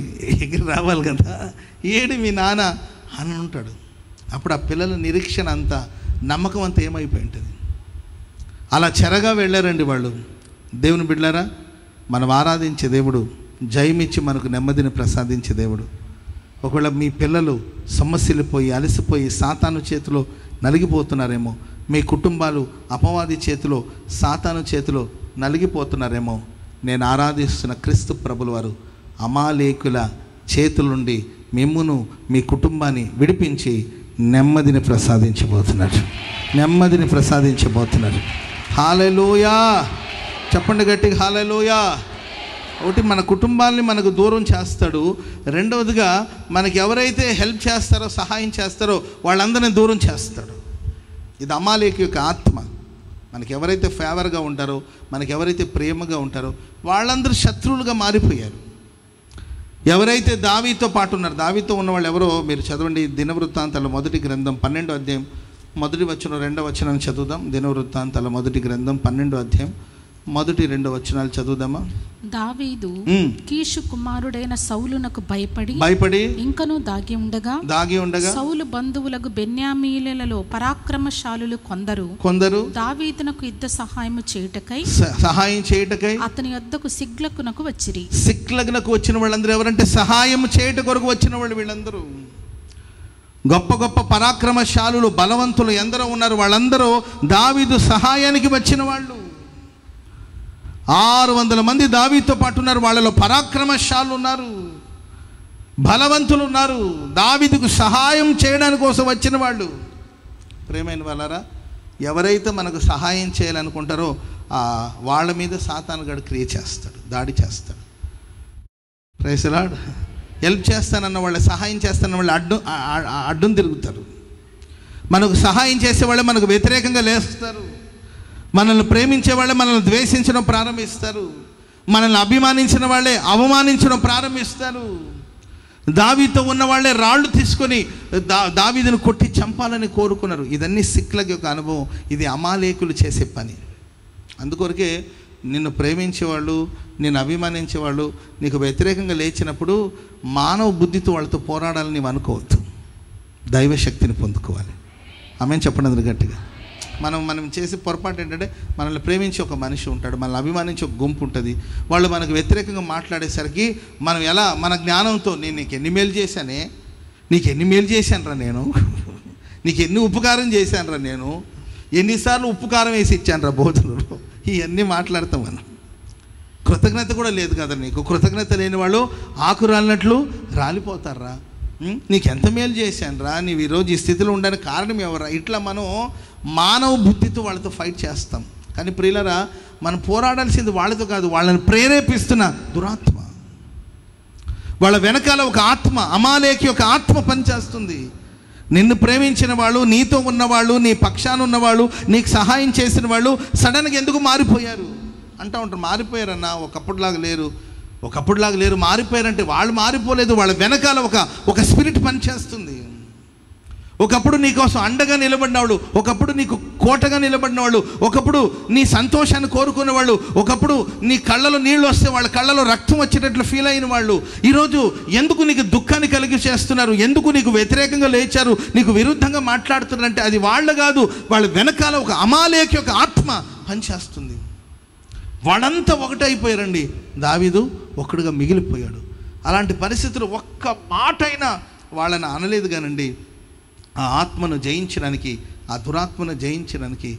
ఎగిరి రావాలి కదా, ఏడి మీ నాన్న అని ఉంటాడు. అప్పుడు ఆ పిల్లల నిరీక్షణ అంతా, నమ్మకం అంతా ఏమైపోయి ఉంటుంది. అలా చెరగా వెళ్ళారండి వాళ్ళు. దేవుని బిడ్డలారా, మనం ఆరాధించే దేవుడు జయమిచ్చి మనకు నెమ్మదిని ప్రసాదించే దేవుడు. ఒకవేళ మీ పిల్లలు సమస్యలు పోయి అలసిపోయి సాతాను చేతిలో నలిగిపోతున్నారేమో, మీ కుటుంబాలు అపవాది చేతిలో సాతాను చేతిలో నలిగిపోతున్నారేమో, నేను ఆరాధిస్తున్న క్రీస్తు ప్రభుల వారు అమాలేకుల చేతుల నుండి మిమ్మును మీ కుటుంబాన్ని విడిపించి నెమ్మదిని ప్రసాదించబోతున్నారు. నెమ్మదిని ప్రసాదించబోతున్నారు. హల్లెలూయా. చెప్పండి గట్టిగా హల్లెలూయా. ఒకటి, మన కుటుంబాన్ని మనకు దూరం చేస్తాడు. రెండవదిగా మనకి ఎవరైతే హెల్ప్ చేస్తారో, సహాయం చేస్తారో వాళ్ళందరినీ దూరం చేస్తాడు. ఇది అమాలేకు యొక్క ఆత్మ. మనకి ఎవరైతే ఫేవర్గా ఉంటారో, మనకి ఎవరైతే ప్రేమగా ఉంటారో వాళ్ళందరూ శత్రువులుగా మారిపోయారు. ఎవరైతే దావీతో పాటు ఉన్నారు, దావీతో ఉన్న వాళ్ళు ఎవరో మీరు చదవండి. దినవృత్తాంతాల మొదటి గ్రంథం 12వ అధ్యాయం 1వ వచనం 2వ వచనాన్ని చదువుదాం. దినవృత్తాంతాల మొదటి గ్రంథం 12వ అధ్యాయం 1, 2 వచనాలు చదువుదామా. దావీదు కీషు కుమారుడైన సౌలునకు భయపడి ఇంకను దాగి ఉండగా సౌలు బంధువులకు బెన్యామీలలో పరాక్రమశాలులు కొందరు దావీదునకు యుద్ధ సహాయం చేయుటకై అతని యొద్దకు సిక్లగునకు వచ్చిరి. సిక్లగునకు వచ్చిన వాళ్ళందరూ ఎవరంటే సహాయం చేయుట కొరకు వచ్చిన వాళ్ళు. వీళ్ళందరూ గొప్ప గొప్ప పరాక్రమశాలులు, బలవంతులు ఎందరో ఉన్నారు. వాళ్ళందరూ దావీదు సహాయానికి వచ్చిన వాళ్ళు. 600 మంది దావీదుతో పాటు ఉన్నారు. వాళ్ళలో పరాక్రమశాలు ఉన్నారు, బలవంతులు ఉన్నారు, దావీదుకు సహాయం చేయడానికి కోసం వచ్చిన వాళ్ళు. ప్రేమైన వాళ్ళారా, ఎవరైతే మనకు సహాయం చేయాలనుకుంటారో వాళ్ళ మీద సాతానుగాడు క్రియ చేస్తాడు, దాడి చేస్తాడు. Praise the lord. హెల్ప్ చేస్తానన్న వాళ్ళు, సహాయం చేస్తానన్న వాళ్ళు అడ్డం తిరుగుతారు. మనకు సహాయం చేసే వాళ్ళే మనకు వ్యతిరేకంగా లేస్తారు. మనల్ని ప్రేమించే వాళ్ళే మనల్ని ద్వేషించడం ప్రారంభిస్తారు. మనల్ని అభిమానించిన వాళ్ళే అవమానించడం ప్రారంభిస్తారు. దావీదుతో ఉన్న వాళ్ళే రాళ్ళు తీసుకొని దావీదును కొట్టి చంపాలని కోరుకున్నారు. ఇదన్నీ సిక్లగ్ యొక్క అనుభవం. ఇది అమాలేకులు చేసే పని. అందుకొరకే నిన్ను ప్రేమించేవాళ్ళు, నిన్ను అభిమానించేవాళ్ళు నీకు వ్యతిరేకంగా లేచినప్పుడు మానవ బుద్ధితో వాళ్ళతో పోరాడాలని నీవు అనుకోవద్దు. దైవశక్తిని పొందుకోవాలి. ఆమెను చెప్పండి అందరు గట్టిగా. మనం చేసే పొరపాటు ఏంటంటే, మనల్ని ప్రేమించి ఒక మనిషి ఉంటాడు, మనల్ని అభిమానించి ఒక గుంపు ఉంటుంది. వాళ్ళు మనకు వ్యతిరేకంగా మాట్లాడేసరికి మనం ఎలా మన జ్ఞానంతో, నేను నీకు ఎన్ని మేలు చేశానే, నీకు ఎన్ని మేలు చేశానురా నేను, నీకు ఎన్ని ఉపకారం చేశానురా నేను, ఎన్నిసార్లు ఉపకారం వేసి ఇచ్చానురా బోధనలో, ఇవన్నీ మాట్లాడతాం మనం. కృతజ్ఞత కూడా లేదు కదా నీకు. కృతజ్ఞత లేని వాళ్ళు ఆకు రాలినట్లు రాలిపోతారా. నీకు ఎంత మేలు చేశాను రా, నీవు ఈరోజు ఈ స్థితిలో ఉండడానికి కారణం ఎవరా. ఇట్లా మనం మానవ బుద్ధితో వాళ్ళతో ఫైట్ చేస్తాం. కానీ ప్రియులరా, మనం పోరాడాల్సింది వాళ్ళతో కాదు, వాళ్ళని ప్రేరేపిస్తున్న దురాత్మ. వాళ్ళ వెనకాల ఒక ఆత్మ, అమాలేకి ఒక ఆత్మ పనిచేస్తుంది. నిన్ను ప్రేమించిన వాళ్ళు, నీతో ఉన్నవాళ్ళు, నీ పక్షాన ఉన్నవాళ్ళు, నీకు సహాయం చేసిన వాళ్ళు సడన్గా ఎందుకు మారిపోయారు అంటూ ఉంటారు. మారిపోయారన్నా, ఒకప్పుడులాగా లేరు, మారిపోయారంటే వాళ్ళు మారిపోలేదు. వాళ్ళ వెనకాల ఒక స్పిరిట్ పనిచేస్తుంది. ఒకప్పుడు నీకోసం అండగా నిలబడినవాళ్ళు, ఒకప్పుడు నీకు కోటగా నిలబడినవాళ్ళు, ఒకప్పుడు నీ సంతోషాన్ని కోరుకునేవాళ్ళు, ఒకప్పుడు నీ కళ్ళలో నీళ్ళు వస్తే వాళ్ళ కళ్ళలో రక్తం వచ్చేటట్లు ఫీల్ అయిన వాళ్ళు ఈరోజు ఎందుకు నీకు దుఃఖాన్ని కలిగి చేస్తున్నారు, ఎందుకు నీకు వ్యతిరేకంగా లేచారు, నీకు విరుద్ధంగా మాట్లాడుతున్నారంటే అది వాళ్ళు కాదు, వాళ్ళ వెనకాల ఒక అమాలేకి ఒక ఆత్మ పనిచేస్తుంది. వాళ్ళంతా ఒకటైపోయారండి. దావీదు ఒక్కడుగా మిగిలిపోయాడు. అలాంటి పరిస్థితులు ఒక్క మాట అయినా వాళ్ళని అనలేదు కానండి. ఆ ఆత్మను జయించడానికి, ఆ దురాత్మను జయించడానికి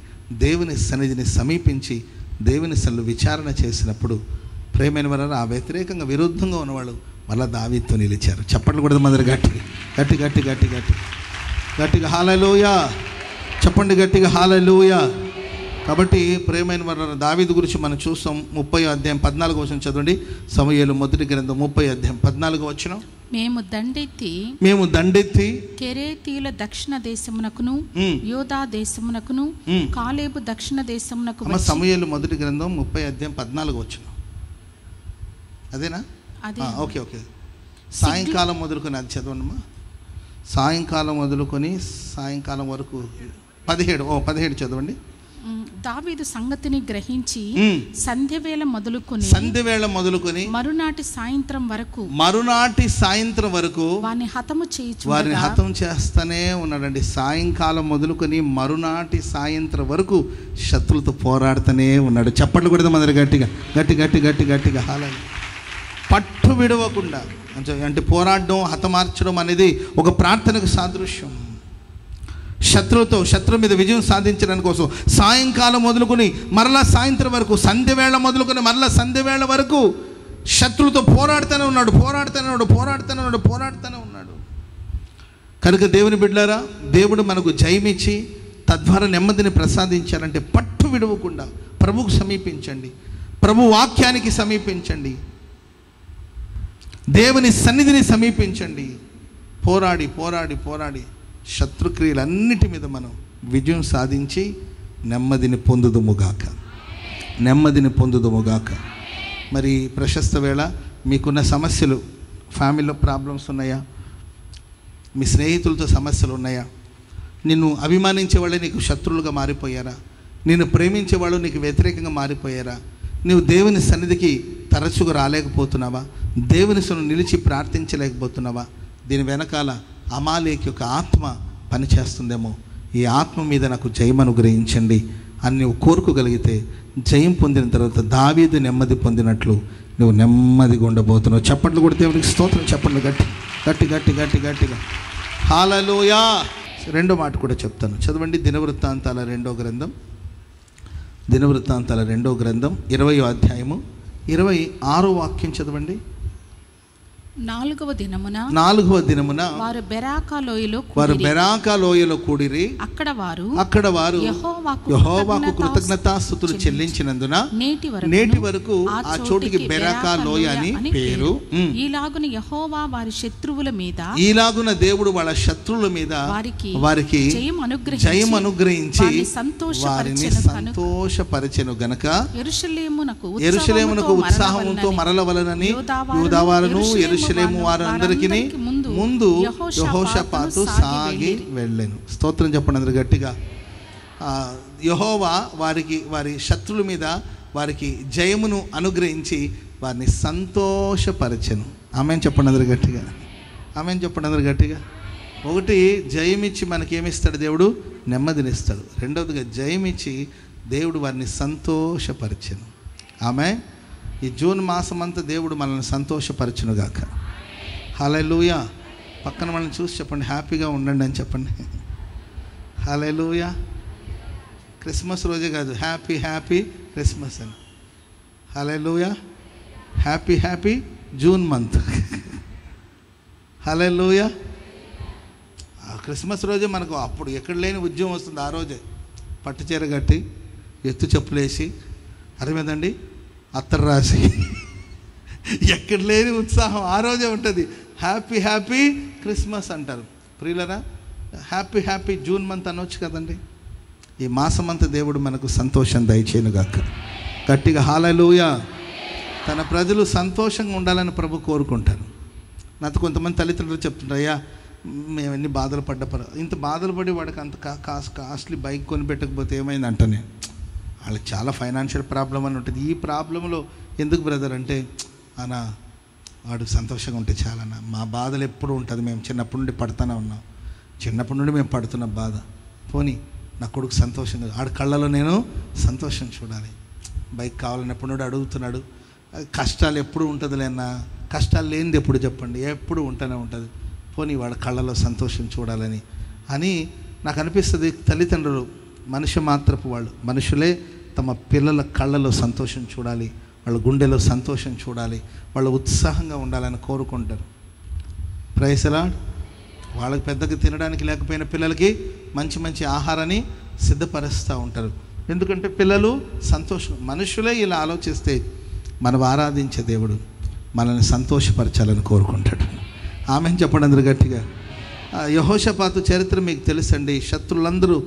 దేవుని సన్నిధిని సమీపించి దేవుని సన్నిధిలో విచారణ చేసినప్పుడు ప్రేమైన వారు ఆ వ్యతిరేకంగా విరుద్ధంగా ఉన్నవాళ్ళు మళ్ళీ దావీదుతో నిలిచారు. చెప్పండి కూడా మందరు గట్టిగా హల్లెలూయా చెప్పండి, గట్టిగా హల్లెలూయా. కాబట్టి ప్రేమైన వారు దావీదు గురించి మనం చూస్తాం. 30వ అధ్యాయం 14వ వచనం చదవండి. సమూయేలు మొదటి గ్రంథం 30వ అధ్యాయం 14వ వచనం. మేము దండెత్తి కెరేతీయుల దక్షిణ దేశమునకును యోదా దేశమునకును కాలేబు దక్షిణ దేశమునకు. సమూయేలు మొదటి గ్రంథం 30:14 అదేనా? Okay okay. సాయంకాలం మొదలుకొని అది చదవండిమా. సాయంకాలం మొదలుకొని సాయంకాలం వరకు 17 చదవండి. దావీదు సంగతిని గ్రహించి సంధ్యవేళ మొదలుకొని మరునాటి సాయంత్రం వరకు వారిని హతం చేస్తానే ఉన్నాడండి. సాయంకాలం మొదలుకొని మరునాటి సాయంత్రం వరకు శత్రులతో పోరాడుతూనే ఉన్నాడు. చప్పట్లు కొడితే మొదలు గట్టిగా గట్టి గట్టి గట్టి గట్టిగా హాలని పట్టు విడవకుండా. అంటే పోరాడడం, హతమార్చడం అనేది ఒక ప్రార్థనకు సాదృశ్యం. శత్రువు మీద విజయం సాధించడానికి కోసం సాయంకాలం మొదలుకొని మరలా సాయంత్రం వరకు, సంధ్యవేళ మొదలుకొని మరలా సంధ్యవేళ వరకు శత్రువుతో పోరాడుతూనే ఉన్నాడు. కనుక దేవుని బిడ్డలారా, దేవుడు మనకు జయమిచ్చి తద్వారా నెమ్మదిని ప్రసాదించాలంటే పట్టు విడవకుండా ప్రభువుకు సమీపించండి, ప్రభు వాక్యానికి సమీపించండి, దేవుని సన్నిధిని సమీపించండి. పోరాడి శత్రుక్రియలన్నిటి మీద మనం విజయం సాధించి నెమ్మదిని పొందుదుముగాక. మరి ప్రశస్త వేళ మీకున్న సమస్యలు, ఫ్యామిలీలో ప్రాబ్లమ్స్ ఉన్నాయా? మీ స్నేహితులతో సమస్యలు ఉన్నాయా? నిన్ను అభిమానించే వాళ్ళే నీకు శత్రువులుగా మారిపోయారా? నిన్ను ప్రేమించే వాళ్ళు నీకు వ్యతిరేకంగా మారిపోయారా? నువ్వు దేవుని సన్నిధికి తరచుగా రాలేకపోతున్నావా? దేవుని సన్నిధిని నిలిచి ప్రార్థించలేకపోతున్నావా? దీని వెనకాల అమాలేకు యొక్క ఆత్మ పనిచేస్తుందేమో. ఈ ఆత్మ మీద నాకు జయం అనుగ్రహించండి అని నువ్వు కోరుకోగలిగితే, జయం పొందిన తర్వాత దావీదు నెమ్మది పొందినట్లు నువ్వు నెమ్మదిగా ఉండబోతున్నావు. చప్పట్లు కొడితే దేవునికి స్తోత్రం. చప్పట్లు గట్టిగా హల్లెలూయా. రెండో మాట కూడా చెప్తాను, చదవండి. దినవృత్తాంతాల 2వ గ్రంథం 20వ అధ్యాయము 26వ వాక్యం చదవండి. 4వ దినమున వారు బెరాకా లోయలో కూడిరి. అక్కడ వారు యెహోవాకు కృతజ్ఞతాస్తుతులు చెల్లించినందున నేటి వరకు ఆ చోటికి బెరాకా లోయ అని పేరు. ఈలాగున యెహోవా వారి శత్రువుల మీద, ఈలాగున దేవుడు వాళ్ళ శత్రువుల మీద వారికి జయం అనుగ్రహించి వారిని సంతోషపరిచెను గనక యెరూషలేమునకు ఉత్సాహంతో మరలవలనని యూదావారును యెరూషలేము వారందరికీ ముందు యెహోషాపాతు సాగి వెళ్ళెను. స్తోత్రం చెప్పండి అందరు గట్టిగా. యెహోవా వారి శత్రువుల మీద వారికి జయమును అనుగ్రహించి వారిని సంతోషపరచెను. ఆమేన్ చెప్పండి అందరు గట్టిగా. ఒకటి, జయమిచ్చి మనకేమిస్తాడు దేవుడు? నెమ్మదినిస్తాడు. రెండవదిగా జయమిచ్చి దేవుడు వారిని సంతోషపరచెను. ఆమేన్. ఈ జూన్ మాసం అంతా దేవుడు మనల్ని సంతోషపరచును గాక. హల్లెలూయా. పక్కన మనల్ని చూసి చెప్పండి, హ్యాపీగా ఉండండి అని చెప్పండి. హల్లెలూయా. క్రిస్మస్ రోజే కాదు, హ్యాపీ క్రిస్మస్ అని. హల్లెలూయా. Happy June month. హల్లెలూయా. క్రిస్మస్ రోజే మనకు అప్పుడు ఎక్కడ లేని ఉద్యమం వస్తుంది. ఆ రోజే పట్టుచీర కట్టి ఎత్తు చెప్పులేసి అర్థమైందండి, అత్తరు రాసి ఎక్కడ లేని ఉత్సాహం ఆ రోజే ఉంటుంది. హ్యాపీ క్రిస్మస్ అంటారు. ప్రియులరా, హ్యాపీ జూన్ మంత్ అనొచ్చు కదండి. ఈ మాసం అంతా దేవుడు మనకు సంతోషం దయచేయనుగాక. గట్టిగా హల్లెలూయా. తన ప్రజలు సంతోషంగా ఉండాలని ప్రభు కోరుకుంటారు. నాతో కొంతమంది తల్లిదండ్రులు చెప్తుంటారు, అయ్యా మేము ఎన్ని బాధలు ఇంత బాధలు పడి వాడికి అంత కాస్ట్లీ బైక్ కొనిపెట్టకపోతే ఏమైందంటనే, వాళ్ళకి చాలా ఫైనాన్షియల్ ప్రాబ్లం అని ఉంటుంది. ఈ ప్రాబ్లంలో ఎందుకు బ్రదర్ అంటే, అన్నా వాడు సంతోషంగా ఉంటే చాలన్నా, మా బాధలు ఎప్పుడు ఉంటుంది, మేము చిన్నప్పటి నుండి పడుతూనే ఉన్నాం, చిన్నప్పటి నుండి మేము పడుతున్న బాధ పోనీ నా కొడుకు సంతోషంగా, ఆడ కళ్ళలో నేను సంతోషం చూడాలి. బైక్ కావాలని ఎప్పుడు నుండి అడుగుతున్నాడు. కష్టాలు ఎప్పుడు ఉంటుందిలే అన్న, కష్టాలు లేనిది ఎప్పుడు చెప్పండి, ఎప్పుడు ఉంటూనే ఉంటుంది. పోనీ వాళ్ళ కళ్ళలో సంతోషం చూడాలని అని నాకు అనిపిస్తుంది. తల్లిదండ్రులు మనిషి మాత్రపు వాళ్ళు, మనుషులే తమ పిల్లల కళ్ళలో సంతోషం చూడాలి, వాళ్ళ గుండెలో సంతోషం చూడాలి, వాళ్ళు ఉత్సాహంగా ఉండాలని కోరుకుంటారు. Praise the lord. వాళ్ళకి పెద్దగా తినడానికి లేకపోయిన పిల్లలకి మంచి మంచి ఆహారాన్ని సిద్ధపరుస్తూ ఉంటారు. ఎందుకంటే పిల్లలు సంతోషం. మనుషులే ఇలా ఆలోచిస్తే మనం ఆరాధించే దేవుడు మనల్ని సంతోషపరచాలని కోరుకుంటాడు. ఆమెను చెప్పండి అందరు గట్టిగా. యెహోషాపాతు చరిత్ర మీకు తెలుసండి. శత్రులందరూ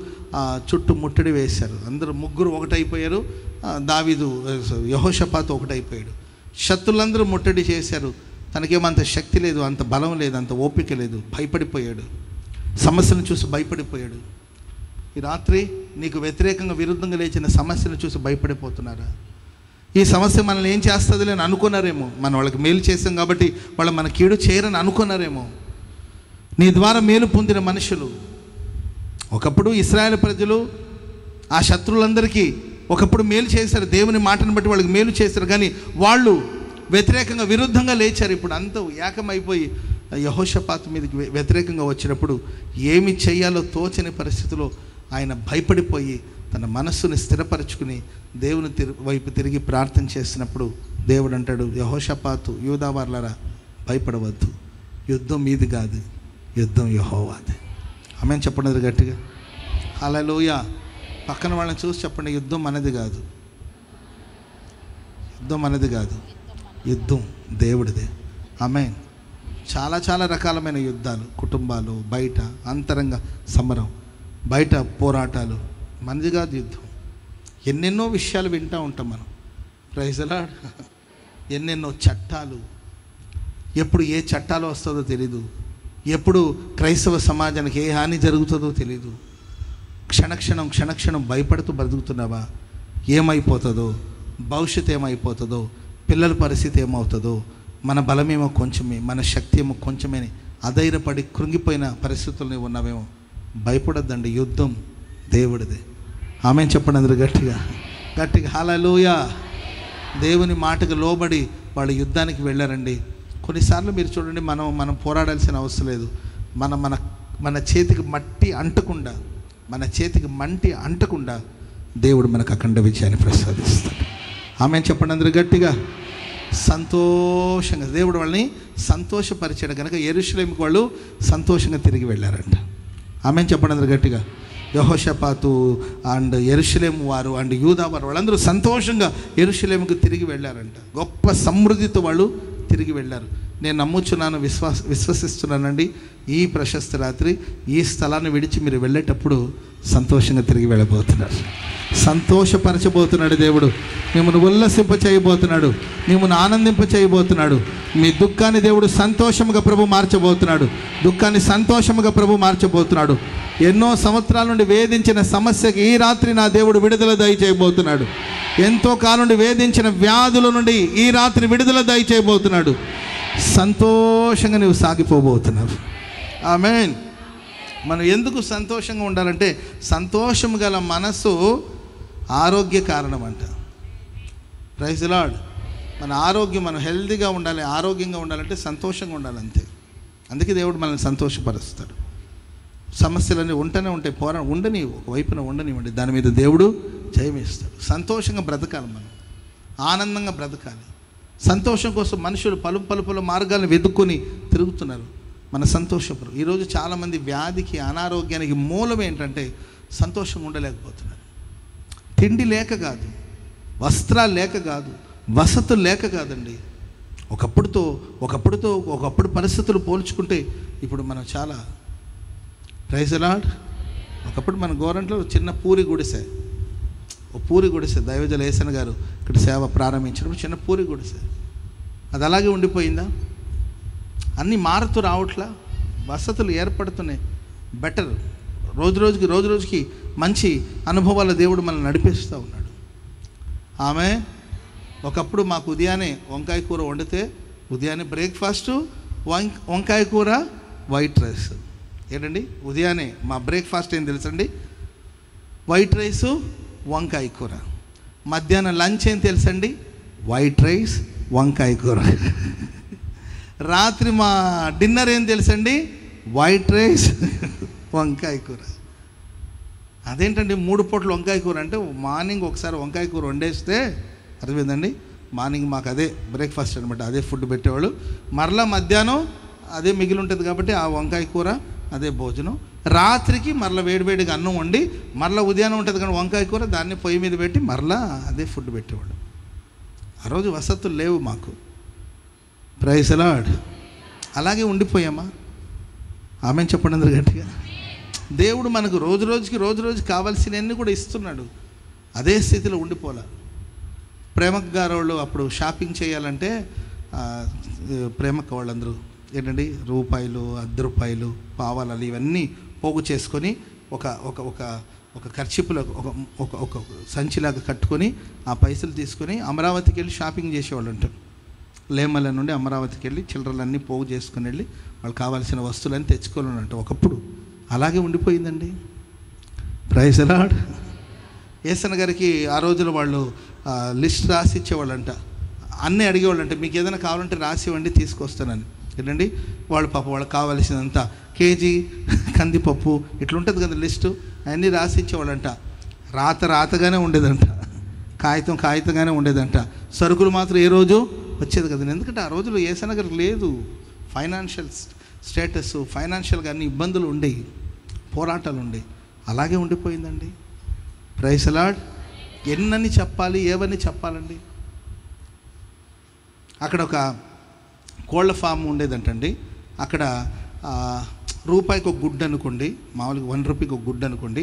చుట్టూ ముట్టడి వేశారు. అందరూ ముగ్గురు ఒకటైపోయారు. దావీదు యెహోషాపాతు ఒకటైపోయాడు. శత్రులందరూ ముట్టడి చేశారు. తనకేమంత శక్తి లేదు, అంత బలం లేదు, అంత ఓపిక లేదు. భయపడిపోయాడు. సమస్యను చూసి భయపడిపోయాడు. ఈ రాత్రి నీకు వ్యతిరేకంగా విరుద్ధంగా లేచిన సమస్యను చూసి భయపడిపోతున్నారా? ఈ సమస్య మనల్ని ఏం చేస్తుందిలే అని అనుకున్నారేమో. మనం వాళ్ళకి మేలు చేసాం కాబట్టి వాళ్ళు మన కీడు చేయరని అనుకున్నారేమో. నీ ద్వారా మేలు పొందిన మనుషులు, ఒకప్పుడు ఇశ్రాయేలు ప్రజలు ఆ శత్రువులందరికీ ఒకప్పుడు మేలు చేశారు. దేవుని మాటను బట్టి వాళ్ళకి మేలు చేశారు. కానీ వాళ్ళు వ్యతిరేకంగా విరుద్ధంగా లేచారు. ఇప్పుడు అంతా ఏకమైపోయి యెహోషాపాతు మీదకి వ్యతిరేకంగా వచ్చినప్పుడు ఏమి చేయాలో తోచని పరిస్థితిలో ఆయన భయపడిపోయి తన మనస్సుని స్థిరపరచుకుని దేవుని వైపు తిరిగి ప్రార్థన చేసినప్పుడు దేవుడు అంటాడు, యెహోషాపాతు, యూదావార్లారా భయపడవద్దు, యుద్ధం మీది కాదు, యుద్ధం యెహోవాది. ఆమేన్ చెప్పండి గట్టిగా. హల్లెలూయా. పక్కన వాళ్ళని చూసి చెప్పండి, యుద్ధం మనది కాదు, యుద్ధం మనది కాదు, యుద్ధం దేవుడిదే. ఆమేన్. చాలా చాలా రకాలమైన యుద్ధాలు, కుటుంబాలు, బయట అంతరంగ సమరం, బయట పోరాటాలు, మనది కాదు యుద్ధం. ఎన్నెన్నో విషయాలు వింటూ ఉంటాం మనం. Praise lord. ఎన్నెన్నో చట్టాలు, ఎప్పుడు ఏ చట్టాలు వస్తుందో తెలీదు, ఎప్పుడు క్రైస్తవ సమాజానికి ఏ హాని జరుగుతుందో తెలీదు. క్షణక్షణం క్షణక్షణం భయపడుతూ బ్రతుకుతున్నావా? ఏమైపోతుందో, భవిష్యత్తు ఏమైపోతుందో, పిల్లల పరిస్థితి ఏమవుతుందో, మన బలమేమో కొంచెమే, మన శక్తి ఏమో కొంచెమే, అధైర్యపడి కృంగిపోయిన పరిస్థితుల్లో ఉన్నామేమో. భయపడొద్దండి, యుద్ధం దేవుడిదే. ఆమేన్ చెప్పండి అందరూ గట్టిగా గట్టిగా. హల్లెలూయా. దేవుని మాటకు లోబడి వాళ్ళు యుద్ధానికి వెళ్ళారండి. కొన్నిసార్లు మీరు చూడండి, మనం పోరాడాల్సిన అవసరం లేదు. మన చేతికి మట్టి అంటకుండా దేవుడు మనకు అఖండ విజయాన్ని ప్రసాదిస్తాడు. ఆమేన్ చెప్పండి అందరూ గట్టిగా. సంతోషంగా దేవుడు వాళ్ళని సంతోషపరిచాడు కనుక యెరూషలేముకు వాళ్ళు సంతోషంగా తిరిగి వెళ్ళారంట. ఆమేన్ చెప్పండి అందరూ గట్టిగా. యెహోషాపాతు అండ్ యెరూషలేము వారు అండ్ యూదా వారు వాళ్ళందరూ సంతోషంగా యెరూషలేముకు తిరిగి వెళ్ళారంట. గొప్ప సమృద్ధితో వాళ్ళు తిరిగి వెళ్ళారు. నేను నమ్ముచున్నాను, విశ్వసిస్తున్నానండి, ఈ ప్రశస్త రాత్రి ఈ స్థలాన్ని విడిచి మీరు వెళ్ళేటప్పుడు సంతోషంగా తిరిగి వెళ్ళబోతున్నారు. సంతోషపరచబోతున్నాడు దేవుడు. మిమ్మల్ని ఉల్లసింప చేయబోతున్నాడు, మిమ్మల్ని ఆనందింప చేయబోతున్నాడు. మీ దుఃఖాన్ని దేవుడు సంతోషముగా ప్రభు మార్చబోతున్నాడు. దుఃఖాన్ని సంతోషముగా ప్రభు మార్చబోతున్నాడు. ఎన్నో సంవత్సరాల నుండి వేధించిన సమస్యకి ఈ రాత్రి నా దేవుడు విడుదల దయచేయబోతున్నాడు. ఎంతో కాలం నుండి వేధించిన వ్యాధుల నుండి ఈ రాత్రి విడుదల దయచేయబోతున్నాడు. సంతోషంగా నువ్వు సాగిపోబోతున్నావు. ఆమేన్. మనం ఎందుకు సంతోషంగా ఉండాలంటే సంతోషం గల మనసు ఆరోగ్య కారణం అంట. Praise lord. మన ఆరోగ్యం, మనం హెల్తీగా ఉండాలి, ఆరోగ్యంగా ఉండాలంటే సంతోషంగా ఉండాలి, అంతే. అందుకే దేవుడు మనల్ని సంతోషపరుస్తాడు. సమస్యలన్నీ ఉంటూనే ఉంటాయి, ఉండని ఒకవైపున ఉండనివ్వండి, దాని మీద దేవుడు జయమిస్తాడు. సంతోషంగా బ్రతకాలి, మనం ఆనందంగా బ్రతకాలి. సంతోషం కోసం మనుషులు పలు మార్గాలను వెతుక్కొని తిరుగుతున్నారు. మన సంతోషపరు. ఈరోజు చాలామంది వ్యాధికి, అనారోగ్యానికి మూలం ఏంటంటే సంతోషంగా ఉండలేకపోతున్నారు. తిండి లేక కాదు, వస్త్రాలు లేక కాదు, వసతులు లేక కాదండి. ఒకప్పుడు పరిస్థితులు పోల్చుకుంటే ఇప్పుడు మనం చాలా, ప్రైజ్ లార్డ్. ఒకప్పుడు మన గవర్నమెంట్లో చిన్న పూరి గుడిసె దైవజల యేసన్న గారు ఇక్కడ సేవ ప్రారంభించినప్పుడు చిన్న పూరి గుడిసె, అది అలాగే ఉండిపోయిందా? అన్నీ మారుతూ రావట్లా, వసతులు ఏర్పడుతున్నాయి, బెటర్. రోజు రోజుకి మంచి అనుభవాల దేవుడు మనల్ని నడిపిస్తూ ఉన్నాడు. ఆమె ఒకప్పుడు మాకు ఉదయాన్నే వంకాయ కూర వండితే ఉదయాన్నే బ్రేక్ఫాస్టు వంకాయ కూర వైట్ రైస్. ఏంటండి ఉదయాన్నే మా బ్రేక్ఫాస్ట్ ఏం తెలుసండి? వైట్ రైసు వంకాయ కూర. మధ్యాహ్నం లంచ్ ఏం తెలుసండి? వైట్ రైస్ వంకాయ కూర. రాత్రి మా డిన్నర్ ఏం తెలుసండి? వైట్ రైస్ వంకాయ కూర. అదేంటండి 3 పూటలు వంకాయ కూర అంటే? మార్నింగ్ ఒకసారి వంకాయ కూర వండేస్తే అర్థమైందండి, మార్నింగ్ మాకు అదే బ్రేక్ఫాస్ట్ అనమాట, అదే ఫుడ్ పెట్టేవాళ్ళు. మరలా మధ్యాహ్నం అదే మిగిలి ఉంటుంది కాబట్టి ఆ వంకాయ కూర అదే భోజనం. రాత్రికి మరలా వేడివేడిగా అన్నం వండి మరలా ఉదయాన్నం ఉంటుంది కానీ వంకాయ కూర, దాన్ని పొయ్యి మీద పెట్టి మరలా అదే ఫుడ్ పెట్టేవాడు. ఆ రోజు వసతులు లేవు మాకు. Praise lord. అలాగే ఉండిపోయామా? ఆమె చెప్పండి అందరు గట్టిగా. దేవుడు మనకు రోజు రోజుకి కావాల్సినవన్నీ కూడా ఇస్తున్నాడు. అదే స్థితిలో ఉండిపోలే. ప్రేమక్ గారు వాళ్ళు అప్పుడు షాపింగ్ చేయాలంటే ప్రేమక్క వాళ్ళందరూ ఏంటండి రూపాయలు, ₹10 పావాలు ఇవన్నీ పోగు చేసుకొని ఒక ఒక ఒక ఒక ఖర్చిపులో ఒక సంచిలాగా కట్టుకొని ఆ పైసలు తీసుకొని అమరావతికి వెళ్ళి షాపింగ్ చేసేవాళ్ళు అంటారు. లేమల నుండి అమరావతికి వెళ్ళి చిల్లరలన్నీ పోగు చేసుకుని వెళ్ళి వాళ్ళు కావాల్సిన వస్తువులన్నీ తెచ్చుకోవాలంట. ఒకప్పుడు అలాగే ఉండిపోయిందండి. Praise the lord. యేసన్న గారికి ఆ రోజుల్లో వాళ్ళు లిస్ట్ రాసి ఇచ్చేవాళ్ళంట. అన్నీ అడిగేవాళ్ళంటే మీకు ఏదైనా కావాలంటే రాసి ఇవ్వండి తీసుకొస్తానని. ఏంటండి వాళ్ళు వాళ్ళకి కావాల్సినంత కేజీ కందిపప్పు ఇట్లుంటుంది కదా లిస్టు, అవన్నీ రాసి ఇచ్చేవాళ్ళంట. రాతగానే ఉండేదంట, కాగితంగానే ఉండేదంట. సరుకులు మాత్రం ఏ రోజు వచ్చేది కదండి. ఎందుకంటే ఆ రోజుల్లో యేసన్న గారికి లేదు ఫైనాన్షియల్ స్టేటస్, ఫైనాన్షియల్గా అన్ని ఇబ్బందులు ఉండేవి, పోరాటాలు ఉండేవి. అలాగే ఉండిపోయిందండి. Praise the lord. ఎన్నని చెప్పాలి, ఏవన్నీ చెప్పాలండి. అక్కడ ఒక కోళ్ళ ఫామ్ ఉండేదంటండి. అక్కడ రూపాయికి ఒక గుడ్డు అనుకోండి, మామూలుగా ₹1 ఒక గుడ్డు అనుకోండి.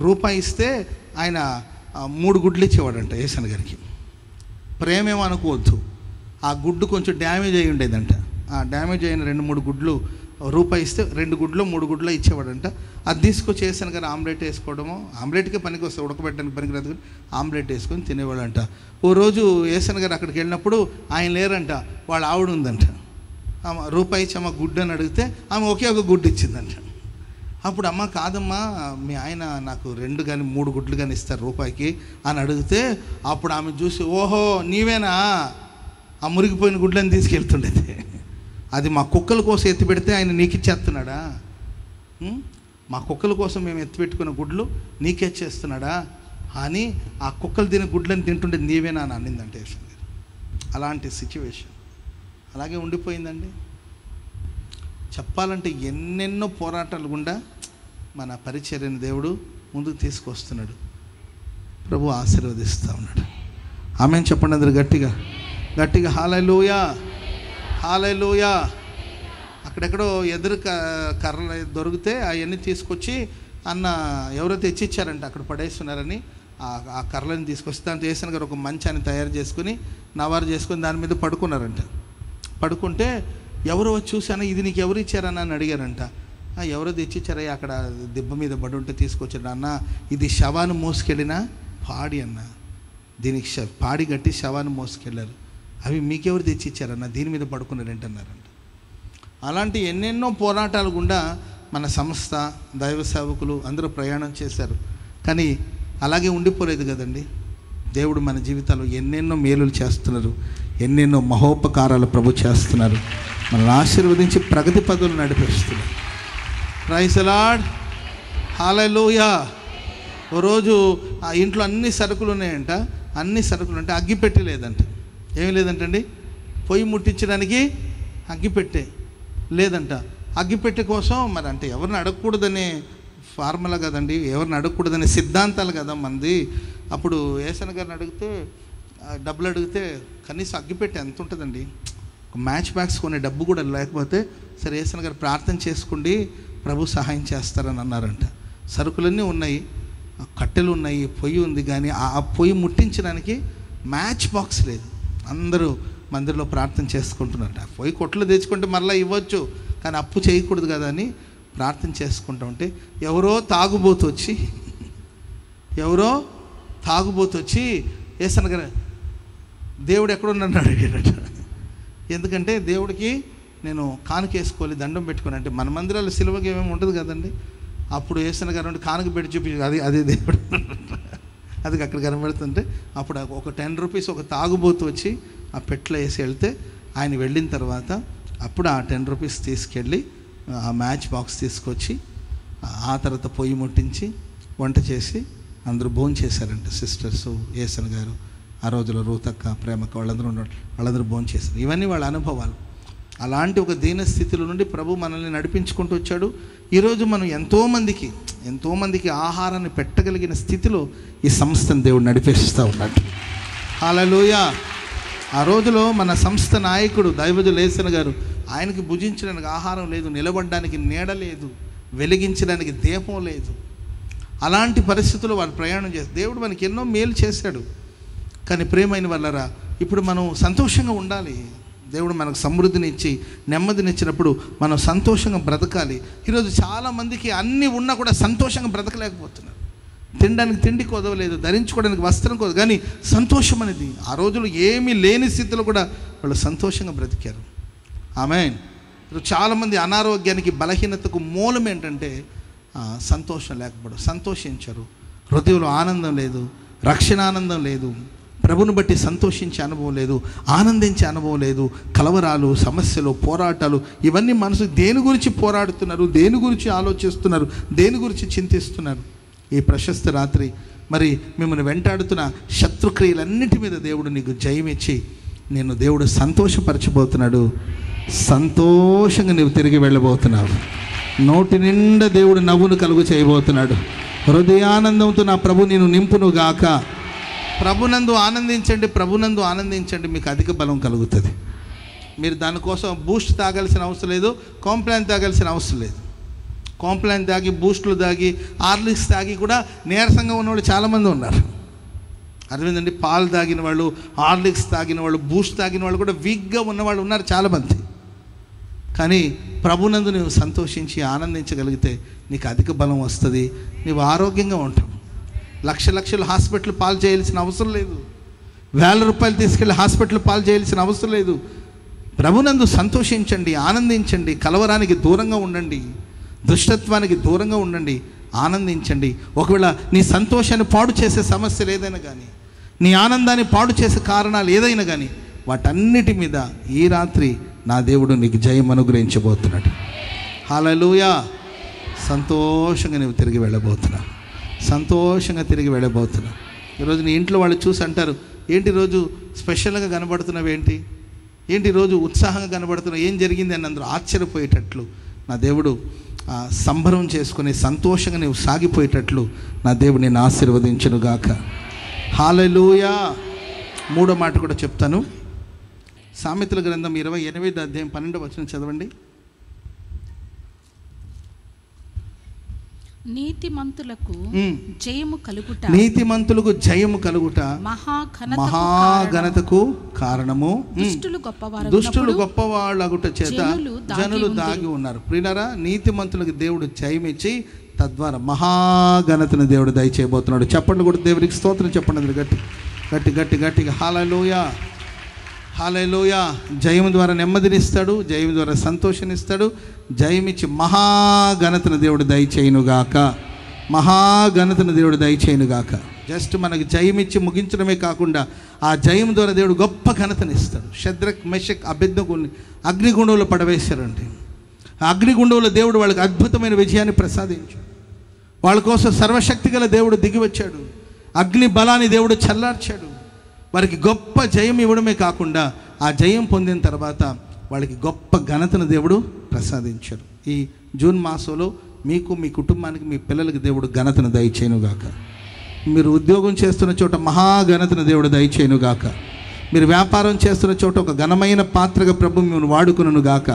రూపాయి ఇస్తే ఆయన 3 గుడ్లు ఇచ్చేవాడంట యేసన్న గారికి. ప్రేమేమో అనుకోవద్దు, ఆ గుడ్డు కొంచెం డ్యామేజ్ అయి ఉండేదంట. ఆ డ్యామేజ్ అయిన 2-3 గుడ్లు రూపాయి ఇస్తే 2 గుడ్లు 3 గుడ్లు ఇచ్చేవాడంట. అది తీసుకొచ్చి యేసన్న గారు ఆమ్లెట్ వేసుకోవడము, ఆమ్లెట్కే పనికి వస్తే ఉడకబెట్టడానికి పనికిరాదు కానీ ఆమ్లెట్ వేసుకొని తినేవాడంట. ఓ రోజు యేసన్న గారు అక్కడికి వెళ్ళినప్పుడు ఆయన లేరంట, వాళ్ళ ఆవిడ ఉందంట. రూపాయి ఇచ్చి అమ్మ గుడ్డు అని అడిగితే ఆమె ఒకే ఒక గుడ్డు ఇచ్చిందంట. అప్పుడు అమ్మ కాదమ్మా మీ ఆయన నాకు 2 కానీ 3 గుడ్లు కానీ ఇస్తారు రూపాయికి అని అడిగితే అప్పుడు ఆమె చూసి ఓహో నీవేనా ఆ మురిగిపోయిన గుడ్లని తీసుకెళ్తుండేది, అది మా కుక్కల కోసం ఎత్తి పెడితే ఆయన నీకు ఇచ్చేస్తున్నాడా, మా కుక్కల కోసం మేము ఎత్తిపెట్టుకున్న గుడ్లు నీకే చేస్తున్నాడా అని ఆ కుక్కలు తినే గుడ్లని తింటుండే నీవేనా అని అన్నిందంటే యేసన్న గారు. అలాంటి సిచ్యువేషన్ అలాగే ఉండిపోయిందండి. చెప్పాలంటే ఎన్నెన్నో పోరాటాలు గుండా మన పరిచర్యని దేవుడు ముందుకు తీసుకొస్తున్నాడు. ప్రభు ఆశీర్వదిస్తూ ఉన్నాడు. ఆమేన్ చెప్పండి అందరు గట్టిగా హల్లెలూయా హల్లెలూయా. అక్కడెక్కడో ఎదురు కర్రలు దొరికితే అవన్నీ తీసుకొచ్చి అన్న ఎవరో తెచ్చిచ్చారంట, అక్కడ పడేస్తున్నారని ఆ కర్రలను తీసుకొస్తే దాంతో యేసన్న గారు ఒక మంచాన్ని తయారు చేసుకుని నవారు చేసుకుని దాని మీద పడుకున్నారంట. పడుకుంటే ఎవరో వచ్చి చూసాను ఇది నీకు ఎవరు ఇచ్చారన్న అని అడిగారంట. ఎవరో తెచ్చిచ్చారయ్యా అక్కడ దిబ్బ మీద పడి ఉంటే తీసుకొచ్చాడు అన్న, ఇది శవాన్ని మోసుకెళ్ళిన పాడి అన్న, దీనికి పాడి కట్టి శవాన్ని మోసుకెళ్ళారు, అవి మీకెవరు తెచ్చిచ్చారన్న, దీని మీద పడుకున్నారేంటన్నారంట. అలాంటి ఎన్నెన్నో పోరాటాలు గుండా మన సంస్థ దైవ సేవకులు అందరూ ప్రయాణం చేశారు. కానీ అలాగే ఉండిపోలేదు కదండి. దేవుడు మన జీవితాల్లో ఎన్నెన్నో మేలులు చేస్తున్నారు, ఎన్నెన్నో మహోపకారాలు ప్రభు చేస్తున్నారు, మనల్ని ఆశీర్వదించి ప్రగతి పదులు నడిపిస్తున్నారు. ప్రైజ్ ది లార్డ్ హల్లెలూయా. ఓ రోజు ఆ ఇంట్లో అన్ని సరుకులు ఉన్నాయంట, అన్ని సరుకులు అంటే అగ్గిపెట్టి లేదంట. ఏమీ లేదంటండి, పొయ్యి ముట్టించడానికి అగ్గిపెట్టే లేదంట. అగ్గిపెట్టె కోసం మరి అంటే ఎవరిని అడగకూడదనే ఫార్ములా కదండి, ఎవరిని అడగకూడదనే సిద్ధాంతాలు కదా మంది. అప్పుడు యేసన్న గారిని అడిగితే డబ్బులు అడిగితే కనీసం అగ్గిపెట్టె ఎంత ఉంటుందండి, ఒక మ్యాచ్ బాక్స్ కొనే డబ్బు కూడా లేకపోతే సరే యేసన్న గారు ప్రార్థన చేసుకోండి ప్రభు సహాయం చేస్తారని అన్నారంట. సరుకులన్నీ ఉన్నాయి, కట్టెలు ఉన్నాయి, పొయ్యి ఉంది, కానీ ఆ పొయ్యి ముట్టించడానికి మ్యాచ్ బాక్స్ లేదు. అందరూ మందిరంలో ప్రార్థన చేసుకుంటున్నారంట. పొయ్యి కొట్లు తెచ్చుకుంటే మరలా ఇవ్వచ్చు, కానీ అప్పు చేయకూడదు కదా అని ప్రార్థన చేసుకుంటూ ఉంటే ఎవరో తాగుబోతు వచ్చి యేసన్న గారు దేవుడు ఎక్కడున్నాడు అడిగాడట. ఎందుకంటే దేవుడికి నేను కానుకేసుకోవాలి దండం పెట్టుకుని, అంటే మన మందిరాలు సిలువగా ఏమేమి ఉంటుంది కదండి. అప్పుడు యేసన్న గారు కానుక పెట్టి చూపి అదే దేవుడు అది అక్కడ కనబడుతుంటే అప్పుడు ఒక ₹10 ఒక తాగుబోతు వచ్చి ఆ పెట్లో వేసి వెళ్తే ఆయన వెళ్ళిన తర్వాత అప్పుడు ఆ ₹10 తీసుకెళ్ళి ఆ మ్యాచ్ బాక్స్ తీసుకొచ్చి ఆ తర్వాత పొయ్యి ముట్టించి వంట చేసి అందరూ భోజనం చేశారంట. సిస్టర్స్, యేసన్న గారు, ఆ రోజులో రూతక్క, ప్రేమక్క వాళ్ళందరూ భోజనం చేశారు. ఇవన్నీ వాళ్ళ అనుభవాలు. అలాంటి ఒక దీన స్థితిలో నుండి ప్రభు మనల్ని నడిపించుకుంటూ వచ్చాడు. ఈరోజు మనం ఎంతోమందికి ఆహారాన్ని పెట్టగలిగిన స్థితిలో ఈ సంస్థను దేవుడు నడిపిస్తూ ఉన్నాడు. హల్లెలూయా. ఆ రోజులో మన సంస్థ నాయకుడు దైవజనులు యేసన్న గారు ఆయనకి భుజించడానికి ఆహారం లేదు, నిలబడడానికి నీడ లేదు, వెలిగించడానికి దీపం లేదు. అలాంటి పరిస్థితుల్లో వారు ప్రయాణం చేస్తారు. దేవుడు మనకి ఎన్నో మేలు చేశాడు. కానీ ప్రియమైన వాళ్ళరా, ఇప్పుడు మనం సంతోషంగా ఉండాలి. దేవుడు మనకు సమృద్ధినిచ్చి నెమ్మదినిచ్చినప్పుడు మనం సంతోషంగా బ్రతకాలి. ఈరోజు చాలామందికి అన్నీ ఉన్నా కూడా సంతోషంగా బ్రతకలేకపోతున్నారు. తినడానికి తిండి కొదవలేదు, ధరించుకోవడానికి వస్త్రం కొదవ, కానీ సంతోషం అనేది ఆ రోజులు ఏమీ లేని స్థితిలో కూడా వాళ్ళు సంతోషంగా బ్రతికారు. ఆమేన్. ఈరోజు చాలామంది అనారోగ్యానికి, బలహీనతకు మూలం ఏంటంటే సంతోషం లేకపోవడం. సంతోషించరు, హృదయంలో ఆనందం లేదు, రక్షణ ఆనందం లేదు, ప్రభుని బట్టి సంతోషించే అనుభవం లేదు, ఆనందించే అనుభవం లేదు. కలవరాలు, సమస్యలు, పోరాటాలు, ఇవన్నీ మనసు దేని గురించి పోరాడుతున్నారు, దేని గురించి ఆలోచిస్తున్నారు, దేని గురించి చింతిస్తున్నారు. ఈ ప్రశస్త రాత్రి మరి మిమ్మల్ని వెంటాడుతున్న శత్రుక్రియలన్నిటి మీద దేవుడు నీకు జయమిచ్చి నేను దేవుడు సంతోషపరచబోతున్నాడు. సంతోషంగా నీవు తిరిగి వెళ్ళబోతున్నావు. నోటి నిండా దేవుడు నవ్వును కలుగు చేయబోతున్నాడు. హృదయానందంతో నా ప్రభు నేను నింపును గాక. ప్రభునందు ఆనందించండి, ప్రభునందు ఆనందించండి, మీకు అధిక బలం కలుగుతుంది. మీరు దానికోసం బూస్ట్ తాగాల్సిన అవసరం లేదు, కాంప్లాన్ తాగాల్సిన అవసరం లేదు. కాంప్లాన్ తాగి, బూస్టులు తాగి, హార్లిక్స్ తాగి కూడా నీరసంగా ఉన్నవాళ్ళు చాలామంది ఉన్నారు. అర్థమైందండి? పాలు తాగిన వాళ్ళు, హార్లిక్స్ తాగిన వాళ్ళు, బూస్ట్ తాగిన వాళ్ళు కూడా వీక్గా ఉన్నవాళ్ళు ఉన్నారు చాలామంది. కానీ ప్రభునందు నువ్వు సంతోషించి ఆనందించగలిగితే నీకు అధిక బలం వస్తుంది, నీవు ఆరోగ్యంగా ఉంటావు. లక్షలు హాస్పిటల్ పాలు చేయాల్సిన అవసరం లేదు, ₹1000 తీసుకెళ్ళి హాస్పిటల్ పాలు చేయాల్సిన అవసరం లేదు. ప్రభునందు సంతోషించండి, ఆనందించండి, కలవరానికి దూరంగా ఉండండి, దుష్టత్వానికి దూరంగా ఉండండి, ఆనందించండి. ఒకవేళ నీ సంతోషాన్ని పాడు చేసే సమస్యలు ఏదైనా కానీ, నీ ఆనందాన్ని పాడు చేసే కారణాలు ఏదైనా కానీ, వాటన్నిటి మీద ఈ రాత్రి నా దేవుడు నీకు జయం అనుగ్రహించబోతున్నాడు. హల్లెలూయా. సంతోషంగా నువ్వు తిరిగి వెళ్ళబోతున్నావు, సంతోషంగా తిరిగి వెళ్ళబోతున్నావు. ఈరోజు నీ ఇంట్లో వాళ్ళు చూసి అంటారు, ఏంటి రోజు స్పెషల్గా కనబడుతున్నావు, ఏంటి రోజు ఉత్సాహంగా కనబడుతున్నావు, ఏం జరిగింది అని అందరూ ఆశ్చర్యపోయేటట్లు నా దేవుడు సంబరం చేసుకుని సంతోషంగా నీవు సాగిపోయేటట్లు నా దేవుడు నేను ఆశీర్వదించును గాక. హల్లెలూయా. 3వ మాట కూడా చెప్తాను. సామెతల గ్రంథం 28వ అధ్యాయం 12వ వచనం చదవండి. నీతిమంతులకు జయము కలుగుట, నీతిమంతులకు జయము కలుగుట మహాఘనతకు కారణము. దుష్టులు గొప్పవాళ్ళగుట చేత జనులు దాగి ఉన్నారు. ప్రియులారా, నీతిమంతులకు దేవుడు జయమిచ్చి తద్వారా మహాఘనతను దేవుడు దయచేయబోతున్నాడు. చెప్పండి కూడా దేవుడికి స్తోత్రం చెప్పండి గట్టి గట్టి గట్టి గట్టిగా. హల్లెలూయా, హల్లెలూయా. జయం ద్వారా నెమ్మదినిస్తాడు, జయం ద్వారా సంతోషాన్నిస్తాడు. జయమిచ్చి మహాఘనతను దేవుడు దయచేయునుగాక, మహాఘనతను దేవుడు దయచేయునుగాక. జస్ట్ మనకి జయమిచ్చి ముగించడమే కాకుండా ఆ జయం ద్వారా దేవుడు గొప్ప ఘనతనిస్తాడు. షద్రక్, మెషక్, అబేద్నెగోని అగ్నిగుండంలో పడవేశారండి. ఆ అగ్నిగుండంలో దేవుడు వాళ్ళకి అద్భుతమైన విజయాన్ని ప్రసాదించాడు. వాళ్ళ కోసం సర్వశక్తి గల దేవుడు దిగి వచ్చాడు. అగ్ని బలాన్ని దేవుడు చల్లార్చాడు. వారికి గొప్ప జయం ఇవ్వడమే కాకుండా ఆ జయం పొందిన తర్వాత వాళ్ళకి గొప్ప ఘనతను దేవుడు ప్రసాదించాడు. ఈ జూన్ మాసంలో మీకు, మీ కుటుంబానికి, మీ పిల్లలకి దేవుడు ఘనతను దయచేయునుగాక. మీరు ఉద్యోగం చేస్తున్న చోట మహాఘనతను దేవుడు దయచేయునుగాక. మీరు వ్యాపారం చేస్తున్న చోట ఒక ఘనమైన పాత్రగా ప్రభు మిమ్మల్ని వాడుకొనుగాక.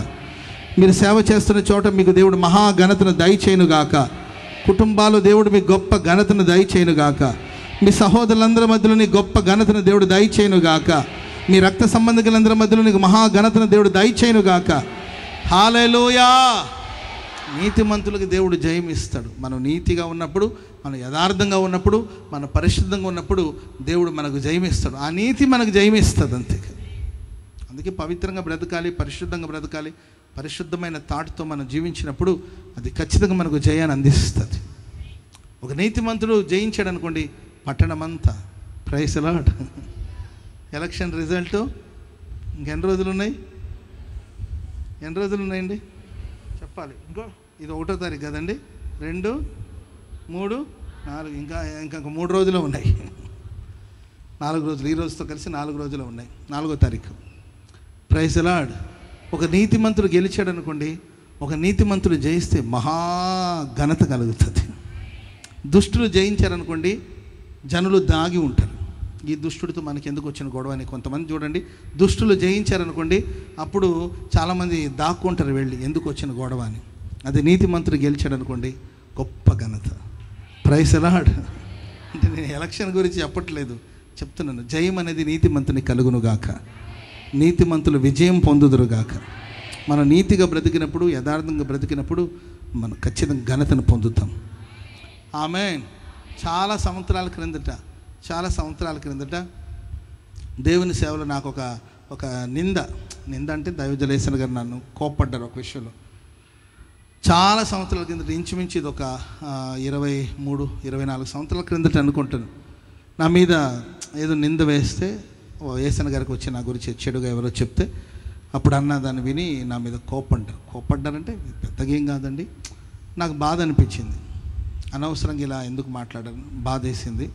మీరు సేవ చేస్తున్న చోట మీకు దేవుడు మహాఘనతను దయచేయునుగాక. కుటుంబాలు దేవుడు మీకు గొప్ప ఘనతను దయచేయునుగాక. మీ సహోదరులందరి మధ్యలో నీ గొప్ప ఘనతను దేవుడు దయచేయునుగాక. మీ రక్త సంబంధికులందరి మధ్యలో నీకు మహాఘనతను దేవుడు దయచేయునుగాక. హల్లెలూయా. నీతిమంతులకు దేవుడు జయం ఇస్తాడు. మనం నీతిగా ఉన్నప్పుడు, మనం యథార్థంగా ఉన్నప్పుడు, మనం పరిశుద్ధంగా ఉన్నప్పుడు దేవుడు మనకు జయం ఇస్తాడు. ఆ నీతి మనకు జయం ఇస్తుంది అంతే. అందుకే పవిత్రంగా బ్రతకాలి, పరిశుద్ధంగా బ్రతకాలి. పరిశుద్ధమైన తాటుతో మనం జీవించినప్పుడు అది ఖచ్చితంగా మనకు జయాన్ని అందిస్తుంది. ఒక నీతిమంతుడు జయించాడు అనుకోండి, పట్టణమంతా praise the lord. Election result ఇంకెన్ని రోజులు ఉన్నాయి? ఎన్ని రోజులు ఉన్నాయండి చెప్పాలి. ఇది 1వ తారీఖు కదండి, 2, 3, 4, ఇంకా 3 రోజులు ఉన్నాయి. 4 రోజులు, ఈ రోజుతో కలిసి 4 రోజులు ఉన్నాయి. 4వ తారీఖు. Praise the lord. ఒక నీతిమంతుడు గెలిచాడు అనుకోండి, ఒక నీతిమంతుడు జయిస్తే మహా ఘనత కలుగుతుంది. దుష్టులు జయించారనుకోండి, జనులు దాగి ఉంటారు. ఈ దుష్టుడితో మనకి ఎందుకు వచ్చిన గొడవ అని. కొంతమంది చూడండి, దుష్టులు జయించారనుకోండి, అప్పుడు చాలామంది దాక్కుంటారు వెళ్ళి ఎందుకు వచ్చిన గొడవ అని. అది నీతిమంతుడు గెలిచాడు అనుకోండి, గొప్ప ఘనత. Praise the lord. అంటే నేను ఎలక్షన్ గురించి చెప్పట్లేదు, చెప్తున్నాను. జయం అనేది నీతిమంతుని కలుగునుగాక, నీతిమంతులు విజయం పొందుదురుగాక. మనం నీతిగా బ్రతికినప్పుడు, యథార్థంగా బ్రతికినప్పుడు మనం ఖచ్చితంగా ఘనతను పొందుతాం. ఆమేన్. చాలా సంవత్సరాల క్రిందట దేవుని సేవలో నాకు ఒక నింద అంటే దైవజలేసన్ గారు నన్ను కోప్పడ్డారు ఒక విషయంలో. చాలా సంవత్సరాల కిందట, ఇంచుమించి ఇది ఒక 23-24 సంవత్సరాల క్రిందట అనుకుంటాను, నా మీద ఏదో నింద వేస్తే ఏసన్ గారికి వచ్చి నా గురించి చెడుగా ఎవరో చెప్తే అప్పుడు అన్న దాన్ని విని నా మీద కోప్పడ్డారంటే పెద్దగా ఏం కాదండి. నాకు బాధ అనిపించింది, అనవసరంగా ఇలా ఎందుకు మాట్లాడాను, బాధ వేసింది.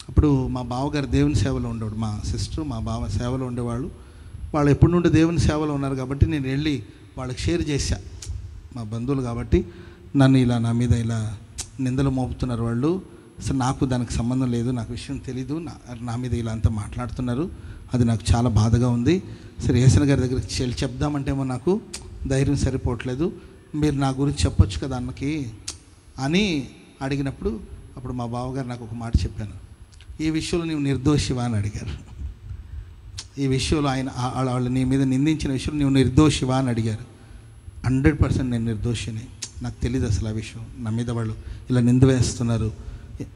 అప్పుడు మా బావగారు దేవుని సేవలో ఉండేవాడు, మా సిస్టర్ మా బావ సేవలో ఉండేవాళ్ళు. వాళ్ళు ఎప్పటి నుండి దేవుని సేవలో ఉన్నారు కాబట్టి నేను వెళ్ళి వాళ్ళకి షేర్ చేశా. మా బంధువులు కాబట్టి నన్ను ఇలా నా మీద ఇలా నిందలు మోపుతున్నారు వాళ్ళు, అసలు నాకు దానికి సంబంధం లేదు, నాకు విషయం తెలీదు, నా మీద ఇలా అంతా మాట్లాడుతున్నారు, అది నాకు చాలా బాధగా ఉంది. సరే ఏసన్ గారి దగ్గరికి చెప్దామంటేమో నాకు ధైర్యం సరిపోవట్లేదు, మీరు నా గురించి చెప్పొచ్చు కదా అన్నకి అని అడిగినప్పుడు అప్పుడు మా బావగారు నాకు ఒక మాట చెప్పాను, ఈ విషయంలో నీవు నిర్దోషివా అని అడిగారు. ఈ విషయంలో వాళ్ళు నీ మీద నిందించిన విషయంలో నీవు నిర్దోషివా అని అడిగారు. 100% నేను నిర్దోషిని, నాకు తెలియదు అసలు ఆ విషయం. నా మీద వాళ్ళు ఇలా నింద వేస్తున్నారు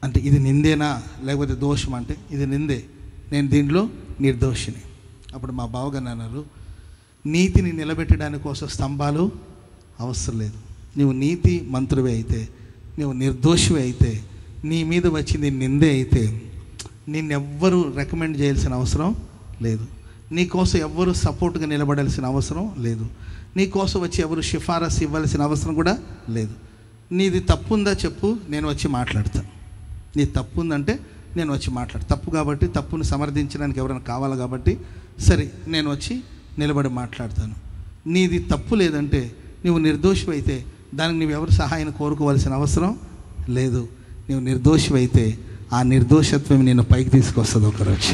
అంటే ఇది నిందేనా లేకపోతే దోషం అంటే ఇది నిందే, నేను దీంట్లో నిర్దోషిని. అప్పుడు మా బావగారు అన్నారు, నీతిని నిలబెట్టడానికి కోసం స్తంభాలు అవసరం లేదు. నువ్వు నీతి మంత్రువే అయితే, నువ్వు నిర్దోషివే అయితే, నీ మీద వచ్చింది నిందే అయితే నిన్నెవ్వరూ రికమెండ్ చేయాల్సిన అవసరం లేదు, నీకోసం ఎవ్వరూ సపోర్ట్గా నిలబడాల్సిన అవసరం లేదు, నీకోసం వచ్చి ఎవరు సిఫారసు ఇవ్వాల్సిన అవసరం కూడా లేదు. నీది తప్పు ఉందా చెప్పు, నేను వచ్చి మాట్లాడతాను. నీ తప్పు ఉందంటే నేను వచ్చి మాట్లాడతాను. తప్పు కాబట్టి తప్పును సమర్థించడానికి ఎవరైనా కావాలి కాబట్టి సరే నేను వచ్చి నిలబడి మాట్లాడతాను. నీది తప్పు లేదంటే, నువ్వు నిర్దోషివైతే దానికి నువ్వెవరు సహాయాన్ని కోరుకోవాల్సిన అవసరం లేదు. నువ్వు నిర్దోషివైతే ఆ నిర్దోషత్వం నేను పైకి తీసుకొస్తుంది ఒకరోజు.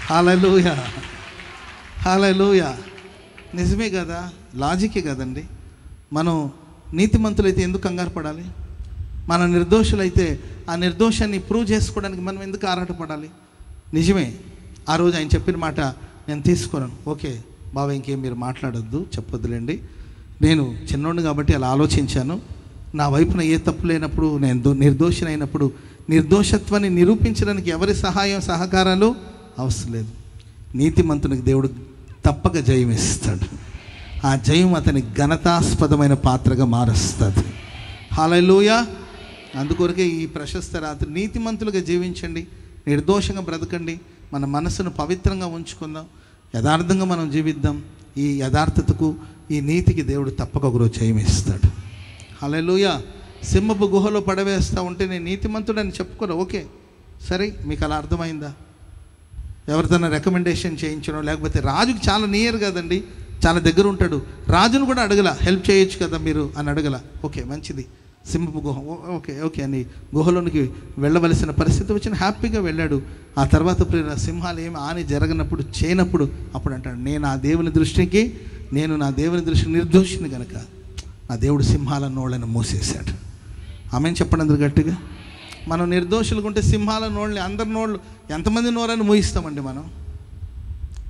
హల్లెలూయా, హల్లెలూయా. నిజమే కదా, లాజికే కదండి. మనం నీతిమంతులైతే ఎందుకు కంగారు పడాలి? మనం నిర్దోషులైతే ఆ నిర్దోషాన్ని ప్రూవ్ చేసుకోవడానికి మనం ఎందుకు ఆరాటపడాలి? నిజమే, ఆ రోజు ఆయన చెప్పిన మాట నేను తీసుకున్నాను. ఓకే బాబా, ఇంకేం మీరు మాట్లాడొద్దు, చెప్పొద్దులేండి. నేను చిన్నోడిని కాబట్టి అలా ఆలోచించాను. నా వైపున ఏ తప్పు లేనప్పుడు, నేను నిర్దోషిని అయినప్పుడు నిర్దోషత్వాన్ని నిరూపించడానికి ఎవరి సహాయం సహకారాలు అవసరం లేదు. నీతిమంతునికి దేవుడు తప్పక జయం ఇస్తాడు. ఆ జయం అతని ఘనతాస్పదమైన పాత్రగా మారుస్తుంది. హల్లెలూయా. అందుకొరకే ఈ ప్రశస్త రాత్రి నీతిమంతులుగా జీవించండి, నిర్దోషంగా బ్రతకండి, మన మనసును పవిత్రంగా ఉంచుకుందాం, యథార్థంగా మనం జీవిద్దాం. ఈ యథార్థతకు ఈ నీతికి దేవుడు తప్పక ఒకరోజు జయం ఇస్తాడు. హల్లెలూయా. సింహపు గుహలో పడవేస్తూ ఉంటే నేను నీతిమంతుడని చెప్పుకోరు. ఓకే సరే, మీకు అలా అర్థమైందా? ఎవరితోనైనా రికమెండేషన్ చేయించడం, లేకపోతే రాజుకి చాలా నియర్ కదండి, చాలా దగ్గర ఉంటాడు, రాజును కూడా అడగల, హెల్ప్ చేయొచ్చు కదా మీరు అని అడగల. ఓకే మంచిది, సింహపు గుహ ఓకే అని గుహలోనికి వెళ్ళవలసిన పరిస్థితి వచ్చిన హ్యాపీగా వెళ్ళాడు. ఆ తర్వాత సింహాలు ఏమి హాని జరగనప్పుడు చేయనప్పుడు అప్పుడు అంటాడు, నేను నా దేవుని దృష్టికి నిర్దోషిని కనుక నా దేవుడు సింహాల నోళ్ళని మూసేశాడు. ఆమెను చెప్పండి అందరు గట్టిగా. మనం నిర్దోషులుగా ఉంటే సింహాల నోళ్ళని, అందరి నోళ్ళు, ఎంతమంది నోళ్ళని మూయిస్తామండి మనం?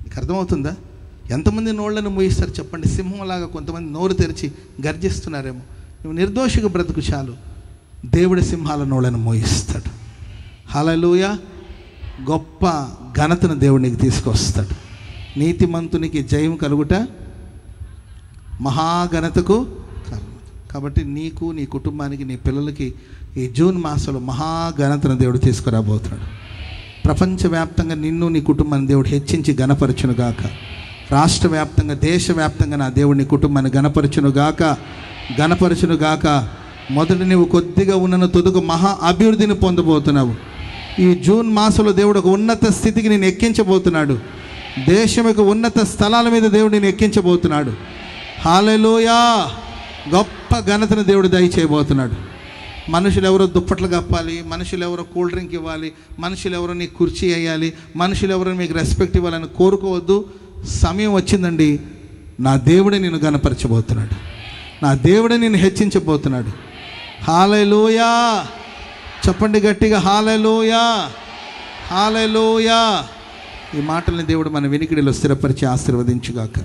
మీకు అర్థమవుతుందా? ఎంతమంది నోళ్ళని మూయిస్తారు చెప్పండి? సింహంలాగా కొంతమంది నోరు తెరిచి గర్జిస్తున్నారేమో. నువ్వు నిర్దోషిగా బ్రతుకు చాలు, దేవుడి సింహాల నోళ్ళను మోయిస్తాడు. హల్లెలూయా. గొప్ప ఘనతను దేవునికి తీసుకొస్తాడు. నీతిమంతునికి జయం కలుగుట మహాఘనతకు కారణం. కాబట్టి నీకు, నీ కుటుంబానికి, నీ పిల్లలకి ఈ జూన్ మాసంలో మహాఘనతను దేవుడు తీసుకురాబోతున్నాడు. ప్రపంచవ్యాప్తంగా నిన్ను, నీ కుటుంబాన్ని దేవుడు హెచ్చించి గణపరచునుగాక. రాష్ట్ర వ్యాప్తంగా, దేశవ్యాప్తంగా నా దేవుడు నీ కుటుంబాన్ని గణపరచునుగాక. మొదట నువ్వు కొద్దిగా ఉన్నను తొదుకు మహా అభివృద్ధిని పొందబోతున్నావు. ఈ జూన్ మాసంలో దేవుడు ఒక ఉన్నత స్థితికి నేను ఎక్కించబోతున్నాడు. దేశం యొక్క ఉన్నత స్థలాల మీద దేవుడు నేను ఎక్కించబోతున్నాడు. హల్లెలూయా. గొప్ప ఘనతను దేవుడు దయచేయబోతున్నాడు. మనుషులు ఎవరో దుప్పట్లు కప్పాలి, మనుషులు ఎవరో కూల్ డ్రింక్ ఇవ్వాలి, మనుషులు ఎవరో నీకు కుర్చీ వేయాలి, మనుషులు ఎవరో మీకు రెస్పెక్ట్ ఇవ్వాలని కోరుకోవద్దు. సమయం వచ్చిందండి, నా దేవుడే నిన్ను గణపరచబోతున్నాడు, నా దేవుడే నిన్ను హెచ్చించబోతున్నాడు. హల్లెలూయా, చెప్పండి గట్టిగా, హల్లెలూయా, హల్లెలూయా. ఈ మాటల్ని దేవుడు మన వినికిడిలో స్థిరపరిచి ఆశీర్వదించుగాక.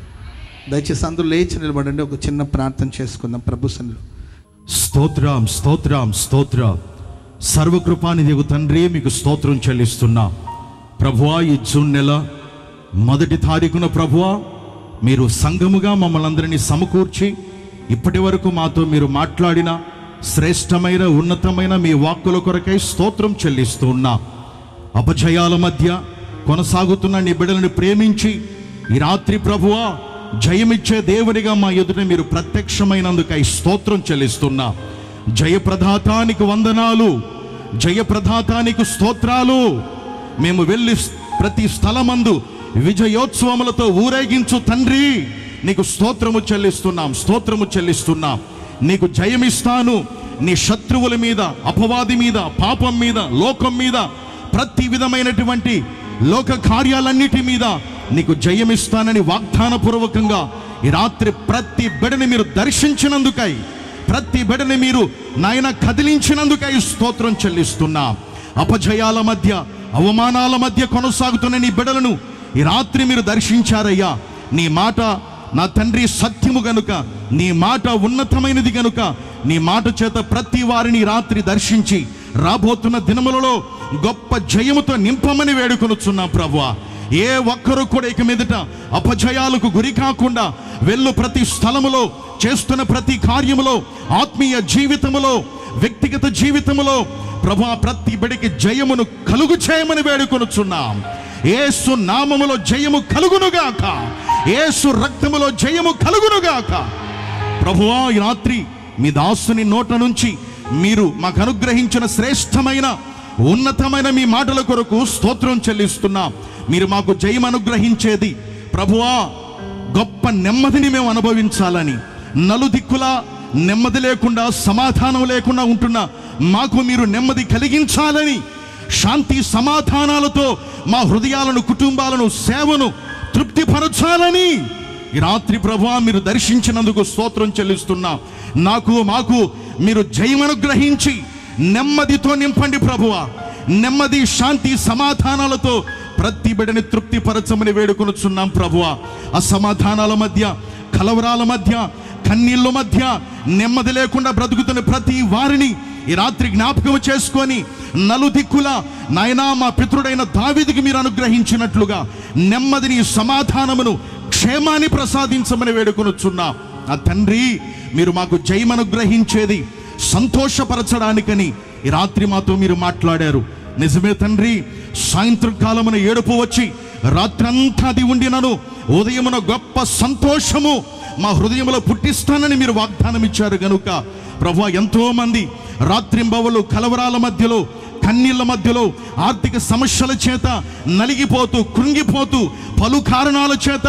దయచేసి అందరూ లేచి నిలబడండి, ఒక చిన్న ప్రార్థన చేసుకుందాం ప్రభు సన్నిధిలో. స్తోత్రం, స్తోత్రం, స్తోత్రం. సర్వకృపానిధి తండ్రి, మీకు స్తోత్రం చెల్లిస్తున్నా ప్రభువా. ఈ జూన్ నెల 1వ తారీఖున ప్రభువా, మీరు సంఘముగా మమ్మల్ని అందరినీ సమకూర్చి ఇప్పటి వరకు మాతో మీరు మాట్లాడిన శ్రేష్టమైన ఉన్నతమైన మీ వాక్కుల కొరకై స్తోత్రం చెల్లిస్తూ ఉన్నా. అపజయాల మధ్య కొనసాగుతున్న నీ బిడ్డలను ప్రేమించి ఈ రాత్రి ప్రభువా జయమిచ్చే దేవునిగా మా ఎదుట మీరు ప్రత్యక్షమైనందుకై స్తోత్రం చెల్లిస్తున్నా. జయప్రదాతానికి వందనాలు, జయప్రదాతానికి స్తోత్రాలు. మేము వెళ్ళి ప్రతి స్థలమందు విజయోత్సవములతో ఊరేగించు తండ్రి, నీకు స్తోత్రము చెల్లిస్తున్నాం, స్తోత్రము చెల్లిస్తున్నాం. నీకు జయమిస్తాను. నీ శత్రువుల మీద, అపవాది మీద, పాపం మీద, లోకం మీద, ప్రతి విధమైనటువంటి లోక కార్యాలన్నిటి మీద నీకు జయమిస్తానని వాగ్దానపూర్వకంగా ఈ రాత్రి ప్రతి బిడ్డని మీరు దర్శించినందుకై, ప్రతి బిడ్డని మీరు నాయన కదిలించినందుకై స్తోత్రం చెల్లిస్తున్నా. అపజయాల మధ్య, అవమానాల మధ్య కొనసాగుతున్న నీ బిడ్డలను ఈ రాత్రి మీరు దర్శించారయ్యా. నీ మాట నా తండ్రి సత్యము గనుక, నీ మాట ఉన్నతమైనది గనుక, నీ మాట చేత ప్రతి వారిని రాత్రి దర్శించి రాబోతున్న దినములలో గొప్ప జయముతో నింపమని వేడుకొనుచున్నా ప్రభువా. ఏ ఒక్కరూ కూడా ఇక మీదట అపజయాలకు గురి కాకుండా వెళ్ళు ప్రతి స్థలములో, చేస్తున్న ప్రతి కార్యములో, ఆత్మీయ జీవితములో, వ్యక్తిగత జీవితములో ప్రభువా ప్రతి బిడ్డకి జయమును కలుగు చేయమని వేడుకొనుచున్నాం. యేసు నామములో జయము కలుగునుగాక, యేసు రక్తములో జయము కలుగునుగాక. ప్రభువా ఈ రాత్రి మీ దాసుని నోట నుంచి మీరు మాకు అనుగ్రహించిన శ్రేష్టమైన ఉన్నతమైన మీ మాటల కొరకు స్తోత్రం చెల్లిస్తున్నా. మీరు మాకు జయం అనుగ్రహించేది ప్రభువా గొప్ప నెమ్మదిని మేము అనుభవించాలని, నలుదిక్కులా నెమ్మది లేకుండా, సమాధానం లేకుండా ఉంటున్న మాకు మీరు నెమ్మది కలిగించాలని, శాంతి సమాధానాలతో మా హృదయాలను, కుటుంబాలను, సేవను తృప్తిపరచాలని ఈ రాత్రి ప్రభువా మీరు దర్శించినందుకు స్తోత్రం చెల్లిస్తున్నా. మాకు మీరు జయం అనుగ్రహించి నెమ్మదితో నింపండి ప్రభువా. నెమ్మది, శాంతి, సమాధానాలతో ప్రతి బిడ్డని తృప్తిపరచమని వేడుకొనుచున్నాం ప్రభువా. అసమాధానాల మధ్య, కలవరాల మధ్య, కన్నీళ్ళ మధ్య నెమ్మది లేకుండా బ్రతుకుతున్న ప్రతి వారిని ఈ రాత్రి జ్ఞాపకం చేసుకొని నలుదిక్కుల నాయనా మా పితృడైన దావీదుకి మీరు అనుగ్రహించినట్లుగా నెమ్మదిని, సమాధానమును, క్షేమాన్ని ప్రసాదించమని వేడుకొనుచున్నా. ఆ తండ్రి మీరు మాకు జయం అనుగ్రహించేది సంతోషపరచడానికని ఈ రాత్రి మాతో మీరు మాట్లాడారు. నిజమే తండ్రి, సాయంత్రం కాలమున ఏడుపు వచ్చి రాత్రంతా అది ఉండినను ఉదయమున గొప్ప సంతోషము మా హృదయంలో పుట్టిస్తానని మీరు వాగ్దానం ఇచ్చారు గనుక ప్రభువా ఎంతో మంది రాత్రింబవలు కలవరాల మధ్యలో, కన్నీళ్ళ మధ్యలో, ఆర్థిక సమస్యల చేత నలిగిపోతూ, కృంగిపోతూ, పలు కారణాల చేత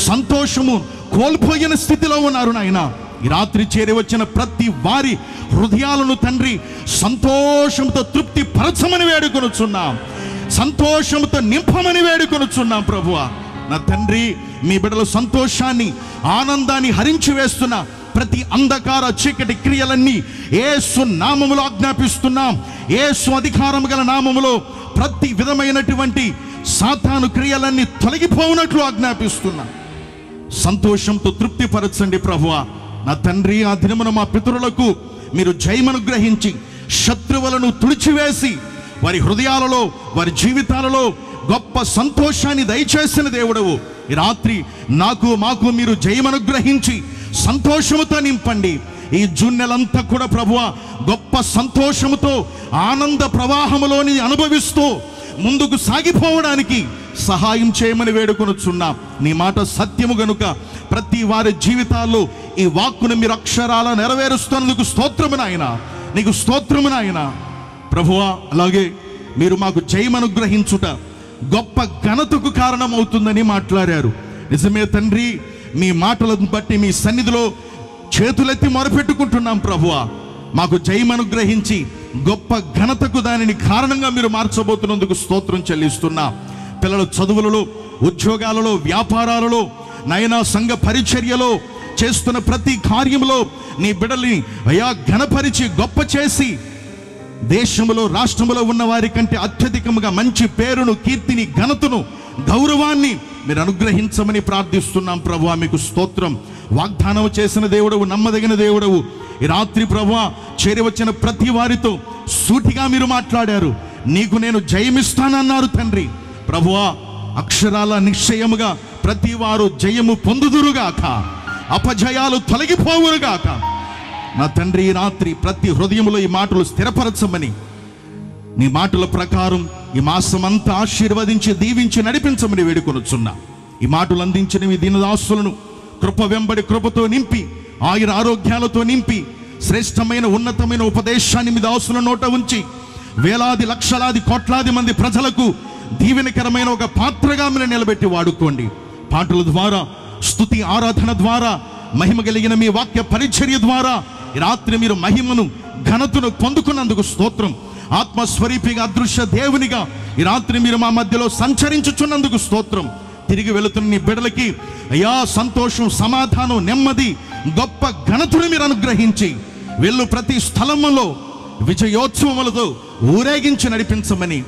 సంతోషము కోల్పోయిన స్థితిలో ఉన్నారు నాయనా. ఈ రాత్రి చేరి వచ్చిన ప్రతి వారి హృదయాలను తండ్రి సంతోషంతో తృప్తి పరచమని వేడుకొనుచున్నాం, సంతోషంతో నింపమని వేడుకొనుచున్నాం ప్రభువా. నా తండ్రి మీ బిడ్డల సంతోషాన్ని, ఆనందాన్ని హరించి వేస్తున్న ప్రతి అంధకార చీకటి క్రియలన్నీ యేసు నామములో ఆజ్ఞాపిస్తున్నాం. యేసు అధికారం గల నామములో ప్రతి విధమైనటువంటి సాతాను క్రియలన్నీ తొలగిపోవునట్లు ఆజ్ఞాపిస్తున్నాం. సంతోషంతో తృప్తిపరచండి ప్రభువా. నా తండ్రి ఆ దినమున మా పితరులకు మీరు జయమనుగ్రహించి శత్రువులను తుడిచివేసి వారి హృదయాలలో, వారి జీవితాలలో గొప్ప సంతోషాన్ని దయచేసిన దేవుడవు. ఈ రాత్రి మాకు మీరు జయమనుగ్రహించి సంతోషముతో నింపండి. ఈ జూన్ నెలంతా కూడా ప్రభువా గొప్ప సంతోషముతో, ఆనంద ప్రవాహములోని అనుభవిస్తూ ముందుకు సాగిపోవడానికి సహాయం చేయమని వేడుకొనుచున్నాం. నీ మాట సత్యము గనుక ప్రతి వారి జీవితాల్లో ఈ వాక్కును మీరు అక్షరాల నెరవేరుస్తున్నందుకు స్తోత్రము నాయన, నీకు స్తోత్రము నాయన ప్రభువా. అలాగే మీరు మాకు జయమనుగ్రహించుట గొప్ప ఘనతకు కారణమవుతుందని మాట్లాడారు. నిజమే తండ్రి, మీ మాటలను బట్టి మీ సన్నిధిలో చేతులెత్తి మొరపెట్టుకుంటున్నాం ప్రభువా. మాకు జయం అనుగ్రహించి గొప్ప ఘనతకు దానిని కారణంగా మీరు మార్చబోతున్నందుకు స్తోత్రం చెల్లిస్తున్నా. పిల్లల చదువులలో, ఉద్యోగాలలో, వ్యాపారాలలో, నయనా సంఘ పరిచర్యలో చేస్తున్న ప్రతి కార్యంలో నీ బిడ్డల్ని అయా ఘనపరిచి గొప్ప చేసి దేశంలో, రాష్ట్రంలో ఉన్న వారి కంటే అత్యధికముగా మంచి పేరును, కీర్తిని, ఘనతను, గౌరవాన్ని మీరు అనుగ్రహించమని ప్రార్థిస్తున్నాం. ప్రభువా మీకు స్తోత్రం. వాగ్దానం చేసిన దేవుడవు, నమ్మదగిన దేవుడవు. ఈ రాత్రి ప్రభువా చేరి వచ్చిన ప్రతి వారితో సూటిగా మీరు మాట్లాడారు. నీకు నేను జయమిస్తానన్నారు తండ్రి. ప్రభువా అక్షరాల నిశ్చయముగా ప్రతి వారు జయము పొందుదురుగాక, అపజయాలు తొలగిపోవురుగాక. నా తండ్రి ఈ రాత్రి ప్రతి హృదయంలో ఈ మాటలు స్థిరపరచమని, నీ మాటల ప్రకారం ఈ మాసం అంతా ఆశీర్వదించి దీవించి నడిపించమని వేడుకొనుచున్నా. ఈ మాటలు అందించిన మీ దీనదాసులను కృప వెంబడి కృపతో నింపి, ఆయుర ఆరోగ్యాలతో నింపి, శ్రేష్టమైన ఉన్నతమైన ఉపదేశాన్ని మీ దాసుల నోట ఉంచి వేలాది లక్షలాది కోట్లాది మంది ప్రజలకు దీవెనకరమైన ఒక పాత్రగా మీరు నిలబెట్టి వాడుకోండి. పాటల ద్వారా, స్తుతి ఆరాధన ద్వారా, మహిమ కలిగిన మీ వాక్య పరిచర్య ద్వారా ఈ రాత్రి మీరు మహిమను, ఘనతను పొందుకున్నందుకు స్తోత్రం. ఆత్మస్వరూపిగా, అదృశ్య దేవునిగా ఈ రాత్రి మీరు మా మధ్యలో సంచరించుచున్నందుకు స్తోత్రం. తిరిగి వెళుతున్న నీ బిడ్డలకి అయ్యా సంతోషం, సమాధానం, నెమ్మది, గొప్ప ఘనతను మీరు అనుగ్రహించి వెళ్ళు ప్రతి స్థలములో విజయోత్సవములతో ఊరేగించి నడిపించమని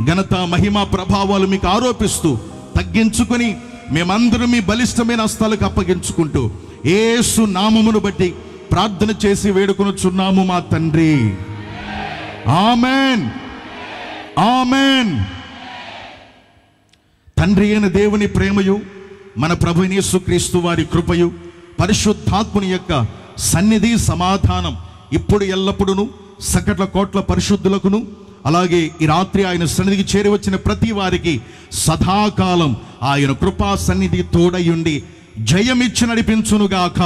ఘనత, మహిమ, ప్రభావాలు మీకు ఆరోపిస్తూ తగ్గించుకొని మేమందరం మీ బలిష్టమైన హస్తాలకు అప్పగించుకుంటూ యేసు నామమును బట్టి ప్రార్థన చేసి వేడుకొనుచున్నాము మా తండ్రి. Amen, amen. తండ్రి అయిన దేవుని ప్రేమయు, మన ప్రభువైన యేసుక్రీస్తు వారి కృపయు, పరిశుద్ధాత్ముని యొక్క సన్నిధి, సమాధానం ఇప్పుడు ఎల్లప్పుడూ సకల కోట్ల పరిశుద్ధులకును, అలాగే ఈ రాత్రి ఆయన సన్నిధికి చేరి వచ్చిన ప్రతి వారికి సదాకాలం ఆయన కృపా సన్నిధి తోడయుండి జయమిచ్చి నడిపించునుగాక.